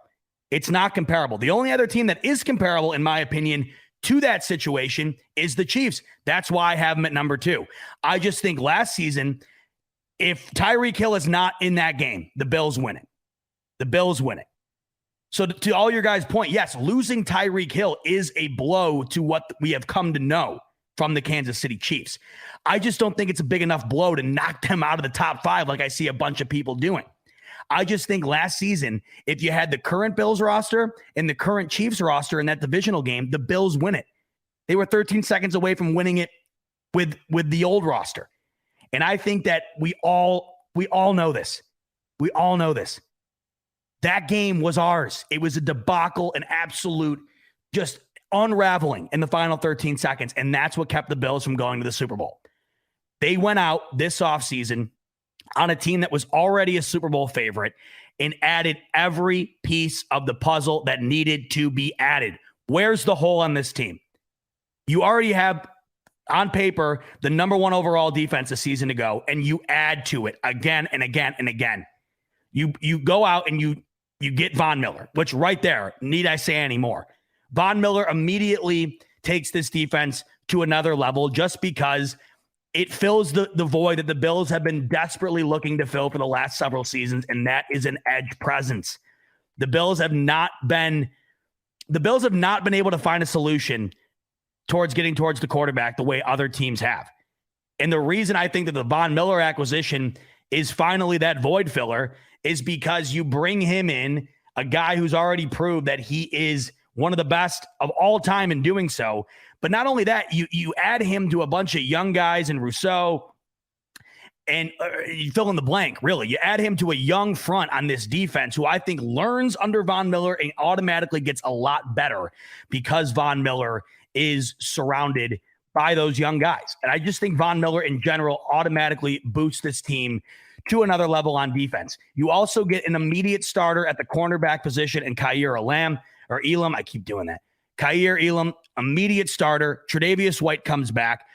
Speaker 3: It's not comparable. The only other team that is comparable, in my opinion, to that situation is the Chiefs. That's why I have them at number 2. I just think last season, if Tyreek Hill is not in that game, the Bills win it. The Bills win it. So to all your guys' point, yes, losing Tyreek Hill is a blow to what we have come to know from the Kansas City Chiefs. I just don't think it's a big enough blow to knock them out of the top 5 like I see a bunch of people doing. I just think last season, if you had the current Bills roster and the current Chiefs roster in that divisional game, the Bills win it. They were 13 seconds away from winning it with the old roster. And I think that we all know this. We all know this. That game was ours. It was a debacle, an absolute just unraveling in the final 13 seconds. And that's what kept the Bills from going to the Super Bowl. They went out this offseason on a team that was already a Super Bowl favorite and added every piece of the puzzle that needed to be added. Where's the hole on this team? You already have, on paper, the number 1 overall defense a season ago, and you add to it again and again and again. You go out and you get Von Miller, which right there, need I say anymore? Von Miller immediately takes this defense to another level just because it fills the void that the Bills have been desperately looking to fill for the last several seasons, and that is an edge presence. The Bills have not been the Bills have not been able to find a solution towards getting towards the quarterback the way other teams have. And the reason I think that the Von Miller acquisition is finally that void filler is because you bring him in, a guy who's already proved that he is one of the best of all time in doing so. But not only that, you add him to a bunch of young guys in Rousseau, and you fill in the blank, really. You add him to a young front on this defense who I think learns under Von Miller and automatically gets a lot better because Von Miller is surrounded by those young guys. And I just think Von Miller in general automatically boosts this team to another level on defense. You also get an immediate starter at the cornerback position in Kaiir Elam. I keep doing that. Kaiir Elam, immediate starter. Tre'Davious White comes back.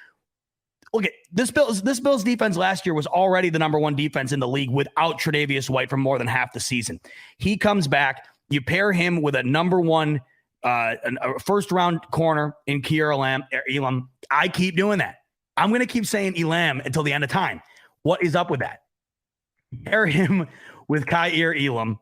Speaker 3: Look at this Bills defense last year was already the number one defense in the league without Tre'Davious White for more than half the season. He comes back. You pair him with a number one a first round corner in Kaiir Elam. I keep doing that. I'm going to keep saying Elam until the end of time. What is up with that? Pair him with Kaiir Elam.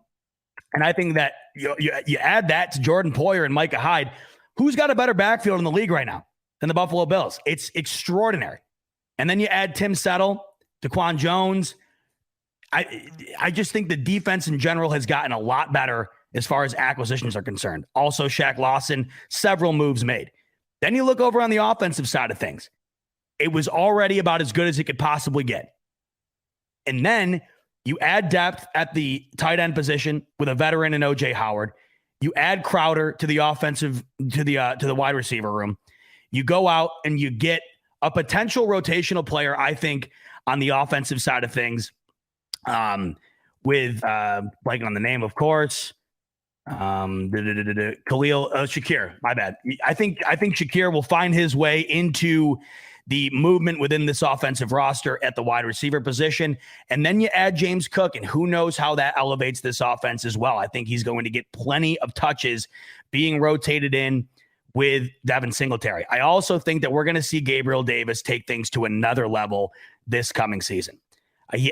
Speaker 3: And I think that you add that to Jordan Poyer and Micah Hyde. Who's got a better backfield in the league right now than the Buffalo Bills? It's extraordinary. And then you add Tim Settle, Daquan Jones. I just think the defense in general has gotten a lot better as far as acquisitions are concerned. Also, Shaq Lawson, several moves made. Then you look over on the offensive side of things. It was already about as good as it could possibly get. And then you add depth at the tight end position with a veteran in OJ Howard. You add Crowder to the offensive, to the wide receiver room. You go out and you get a potential rotational player, I think, on the offensive side of things, with blanking on the name, of course. Khalil Shakir. My bad. I think Shakir will find his way into the movement within this offensive roster at the wide receiver position. And then you add James Cook, and who knows how that elevates this offense as well. I think he's going to get plenty of touches being rotated in with Devin Singletary. I also think that we're going to see Gabriel Davis take things to another level this coming season.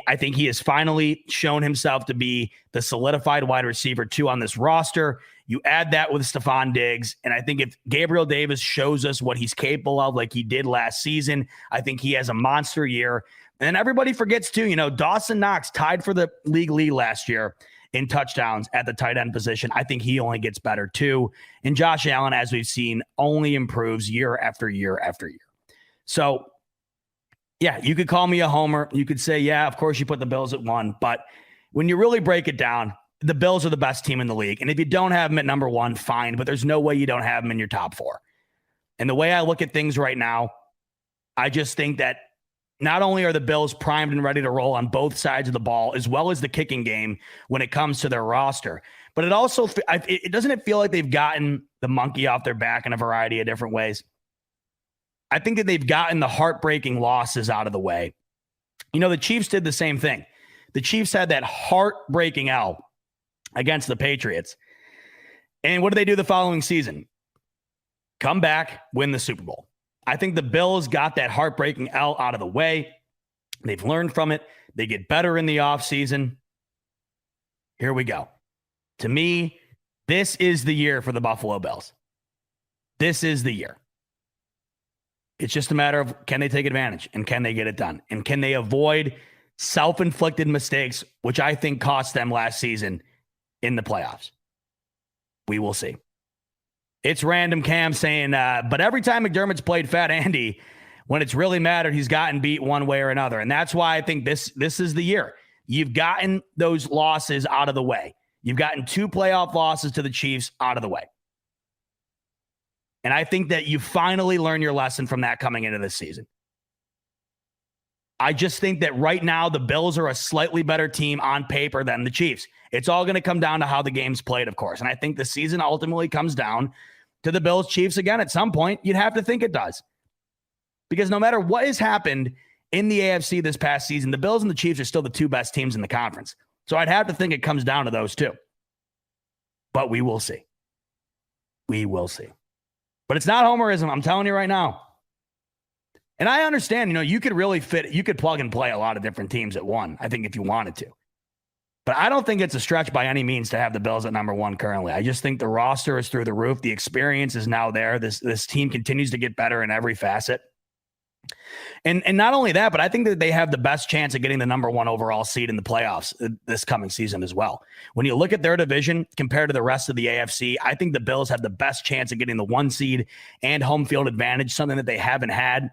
Speaker 3: I think he has finally shown himself to be the solidified wide receiver 2 on this roster. You add that with Stephon Diggs, and I think if Gabriel Davis shows us what he's capable of like he did last season, I think he has a monster year. And everybody forgets too, Dawson Knox tied for the league lead last year in touchdowns at the tight end position. I think he only gets better too. And Josh Allen, as we've seen, only improves year after year after year. So yeah, you could call me a homer. You could say, yeah, of course you put the Bills at 1. But when you really break it down, the Bills are the best team in the league. And if you don't have them at number 1, fine. But there's no way you don't have them in your top 4. And the way I look at things right now, I just think that not only are the Bills primed and ready to roll on both sides of the ball, as well as the kicking game when it comes to their roster, but it also, doesn't it feel like they've gotten the monkey off their back in a variety of different ways? I think that they've gotten the heartbreaking losses out of the way. The Chiefs did the same thing. The Chiefs had that heartbreaking L against the Patriots. And what did they do the following season? Come back, win the Super Bowl. I think the Bills got that heartbreaking L out of the way. They've learned from it. They get better in the offseason. Here we go. To me, this is the year for the Buffalo Bills. This is the year. It's just a matter of, can they take advantage and can they get it done? And can they avoid self-inflicted mistakes, which I think cost them last season in the playoffs? We will see. It's Random Cam saying, but every time McDermott's played Fat Andy, when it's really mattered, he's gotten beat one way or another. And that's why I think this is the year. You've gotten those losses out of the way. You've gotten 2 playoff losses to the Chiefs out of the way. And I think that you finally learn your lesson from that coming into this season. I just think that right now the Bills are a slightly better team on paper than the Chiefs. It's all going to come down to how the game's played, of course. And I think the season ultimately comes down to the Bills-Chiefs again at some point. You'd have to think it does. Because no matter what has happened in the AFC this past season, the Bills and the Chiefs are still the 2 best teams in the conference. So I'd have to think it comes down to those 2. But we will see. We will see. But it's not homerism. I'm telling you right now. And I understand, you could really you could plug and play a lot of different teams at one, I think, if you wanted to. But I don't think it's a stretch by any means to have the Bills at number one currently. I just think the roster is through the roof. The experience is now there. This team continues to get better in every facet. And not only that, but I think that they have the best chance of getting the number one overall seed in the playoffs this coming season as well. When you look at their division compared to the rest of the AFC, I think the Bills have the best chance of getting the one seed and home field advantage, something that they haven't had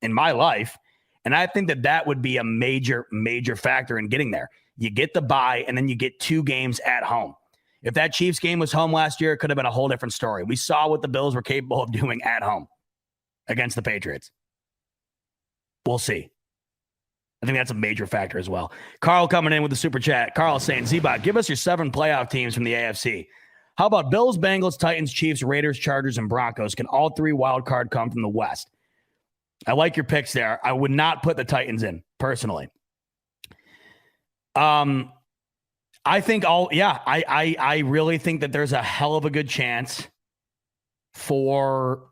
Speaker 3: in my life. And I think that that would be a major, major factor in getting there. You get the bye, and then you get 2 games at home. If that Chiefs game was home last year, it could have been a whole different story. We saw what the Bills were capable of doing at home against the Patriots. We'll see. I think that's a major factor as well. Carl coming in with the super chat. Carl saying, Z-Bot, give us your 7 playoff teams from the AFC. How about Bills, Bengals, Titans, Chiefs, Raiders, Chargers, and Broncos? Can all 3 wild card come from the West? I like your picks there. I would not put the Titans in, personally. I think I really think that there's a hell of a good chance for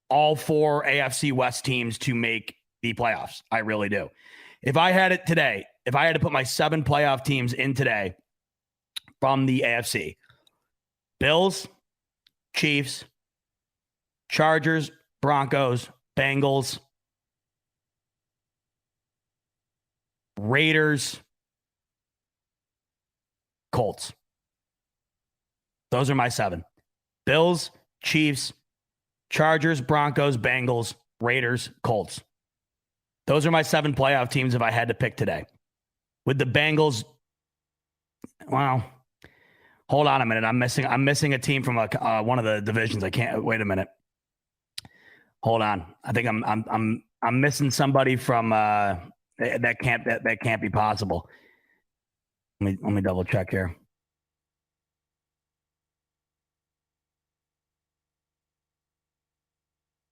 Speaker 3: all 4 AFC West teams to make the playoffs. I really do. If I had it today, if I had to put my 7 playoff teams in today from the AFC, Bills, Chiefs, Chargers, Broncos, Bengals, Raiders, Colts. Those are my 7. Bills, Chiefs, Chargers, Broncos, Bengals, Raiders, Colts. Those are my 7 playoff teams if I had to pick today. With the Bengals, well, hold on a minute. I'm missing a team from one of the divisions. I can't wait a minute. Hold on. I think I'm missing somebody from that can't be possible. Let me double check here.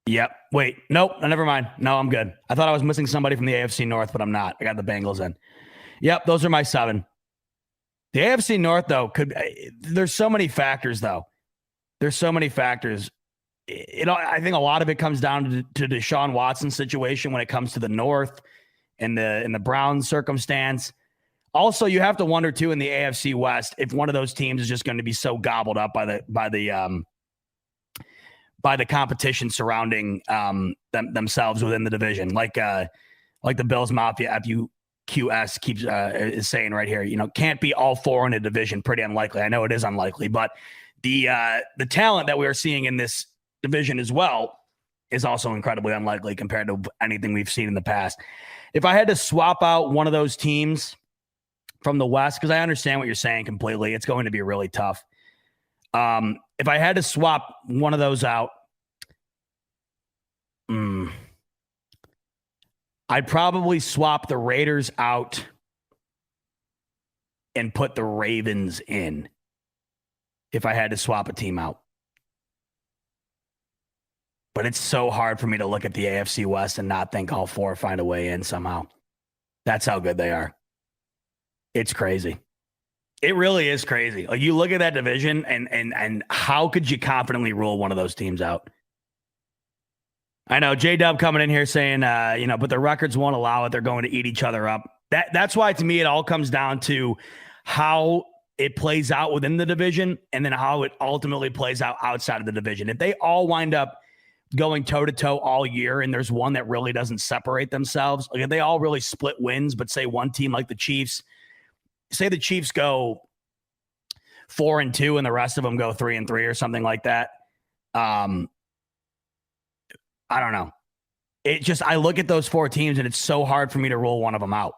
Speaker 3: Yep. Wait. Nope. Never mind. No, I'm good. I thought I was missing somebody from the AFC North, but I'm not. I got the Bengals in. Yep. Those are my 7. The AFC North, though, there's so many factors, though. There's so many factors. I think a lot of it comes down to Deshaun Watson's situation when it comes to the North and the Browns circumstance. Also, you have to wonder, too, in the AFC West, if one of those teams is just going to be so gobbled up by the competition surrounding themselves within the division, like the Bills Mafia FUQS keeps is saying right here. Can't be all 4 in a division. Pretty unlikely. I know it is unlikely, but the talent that we are seeing in this division as well is also incredibly unlikely compared to anything we've seen in the past. If I had to swap out one of those teams from the West, because I understand what you're saying completely, it's going to be really tough. If I had to swap one of those out, I'd probably swap the Raiders out and put the Ravens in if I had to swap a team out. But it's so hard for me to look at the AFC West and not think all 4 find a way in somehow. That's how good they are. It's crazy. It really is crazy. Like, you look at that division and how could you confidently rule one of those teams out? I know J-Dub coming in here saying, but the records won't allow it. They're going to eat each other up. That's why, to me, it all comes down to how it plays out within the division and then how it ultimately plays out outside of the division. If they all wind up going toe-to-toe all year and there's one that really doesn't separate themselves, like if they all really split wins, but say one team like the Chiefs, say the Chiefs go 4-2 and the rest of them go 3-3 or something like that. I don't know. I look at those 4 teams and it's so hard for me to rule one of them out.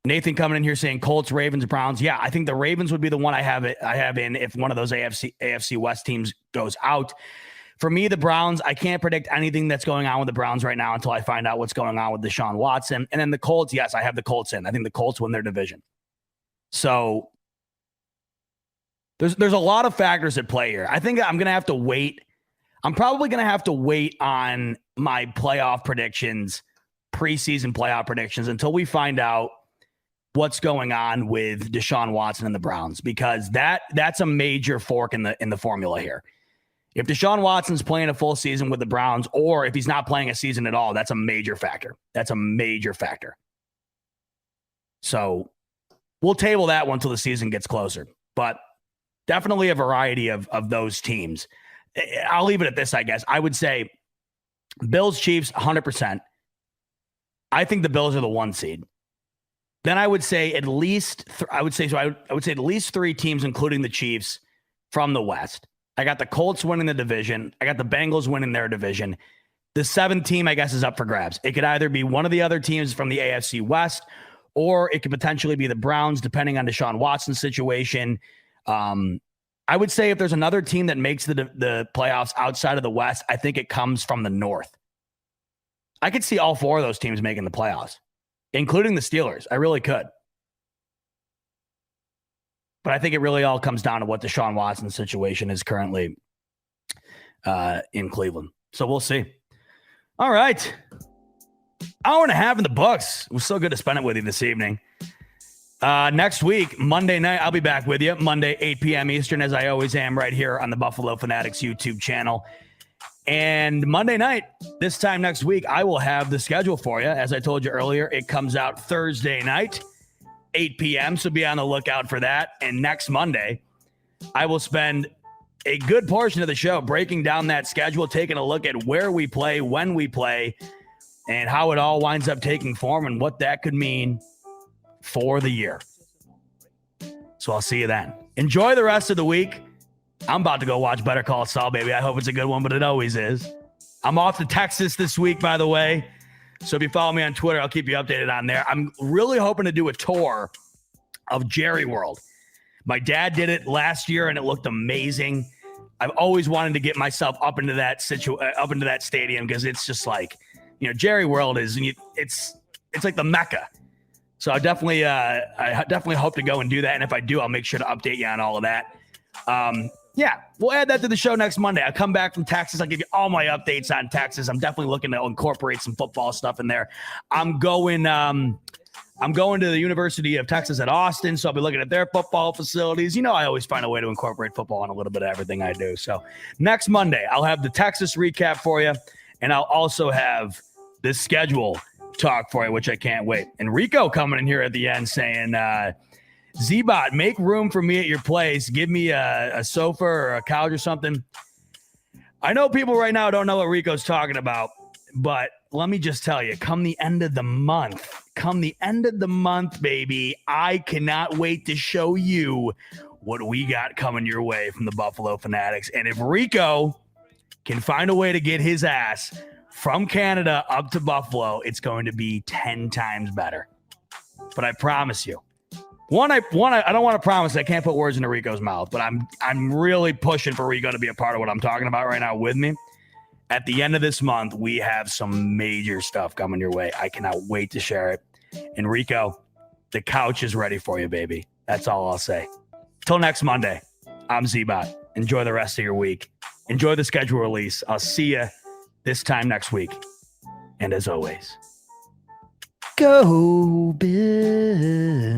Speaker 3: Nathan coming in here saying Colts, Ravens, Browns. Yeah, I think the Ravens would be the one I have in if one of those AFC West teams goes out. For me, the Browns, I can't predict anything that's going on with the Browns right now until I find out what's going on with Deshaun Watson. And then the Colts, yes, I have the Colts in. I think the Colts win their division. So there's a lot of factors at play here. I think I'm going to have to wait. I'm probably going to have to wait on my playoff predictions, preseason playoff predictions, until we find out what's going on with Deshaun Watson and the Browns, because that's a major fork in the formula here. If Deshaun Watson's playing a full season with the Browns, or if he's not playing a season at all, that's a major factor. That's a major factor. So we'll table that one until the season gets closer. But definitely a variety of those teams. I'll leave it at this, I guess. I would say Bills, Chiefs, 100%. I think the Bills are the 1 seed. Then I would say at least I would say at least 3 teams, including the Chiefs, from the West. I got the Colts winning the division. I got the Bengals winning their division. The 7th team, I guess, is up for grabs. It could either be one of the other teams from the AFC West, or it could potentially be the Browns, depending on Deshaun Watson's situation. I would say if there's another team that makes the playoffs outside of the West, I think it comes from the North. I could see all 4 of those teams making the playoffs, including the Steelers. I really could. But I think it really all comes down to what Deshaun Watson's situation is currently in Cleveland. So we'll see. All right. Hour and a half in the books. It was so good to spend it with you this evening. Next week, Monday night, I'll be back with you. Monday, 8 p.m. Eastern, as I always am, right here on the Buffalo Fanatics YouTube channel. And Monday night, this time next week, I will have the schedule for you. As I told you earlier, it comes out Thursday night, 8 p.m. So be on the lookout for that. And next Monday, I will spend a good portion of the show breaking down that schedule, taking a look at where we play, when we play, and how it all winds up taking form and what that could mean for the year. So I'll see you then. Enjoy the rest of the week. I'm about to go watch Better Call Saul, baby. I hope it's a good one, but it always is. I'm off to Texas this week, by the way. So if you follow me on Twitter, I'll keep you updated on there. I'm really hoping to do a tour of Jerry World. My dad did it last year, and it looked amazing. I've always wanted to get myself up into that stadium because it's just like, Jerry World is, it's like the Mecca. So I definitely hope to go and do that. And if I do, I'll make sure to update you on all of that. Yeah, we'll add that to the show next Monday. I'll come back from Texas. I'll give you all my updates on Texas. I'm definitely looking to incorporate some football stuff in there. I'm going to the University of Texas at Austin, so I'll be looking at their football facilities. I always find a way to incorporate football in a little bit of everything I do. So next Monday, I'll have the Texas recap for you, and I'll also have the schedule talk for you, which I can't wait. And Rico coming in here at the end saying, Z-Bot, make room for me at your place. Give me a sofa or a couch or something. I know people right now don't know what Rico's talking about, but let me just tell you, come the end of the month, baby, I cannot wait to show you what we got coming your way from the Buffalo Fanatics. And if Rico can find a way to get his ass from Canada up to Buffalo, it's going to be 10 times better. But I promise you, I don't want to promise. I can't put words into Rico's mouth, but I'm really pushing for Rico to be a part of what I'm talking about right now with me. At the end of this month, we have some major stuff coming your way. I cannot wait to share it. And Rico, the couch is ready for you, baby. That's all I'll say. Till next Monday, I'm Z-Bot. Enjoy the rest of your week. Enjoy the schedule release. I'll see you this time next week. And as always, go Bills.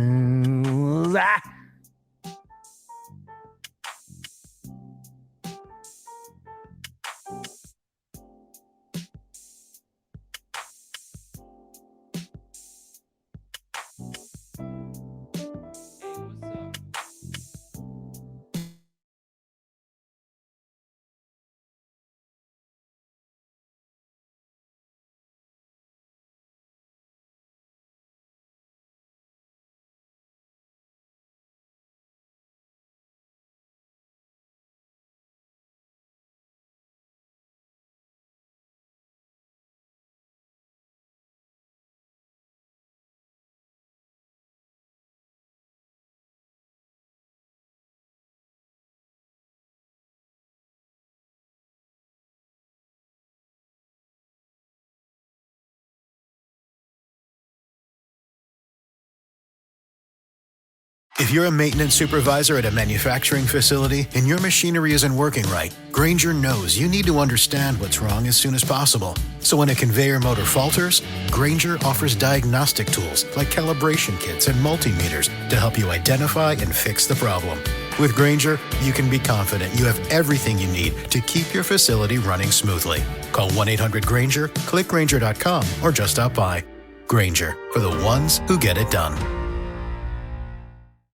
Speaker 2: If you're a maintenance supervisor at a manufacturing facility and your machinery isn't working right, Grainger knows you need to understand what's wrong as soon as possible. So when a conveyor motor falters, Grainger offers diagnostic tools like calibration kits and multimeters to help you identify and fix the problem. With Grainger, you can be confident you have everything you need to keep your facility running smoothly. Call 1-800-GRAINGER, click Grainger.com, or just stop by. Grainger, for the ones who get it done.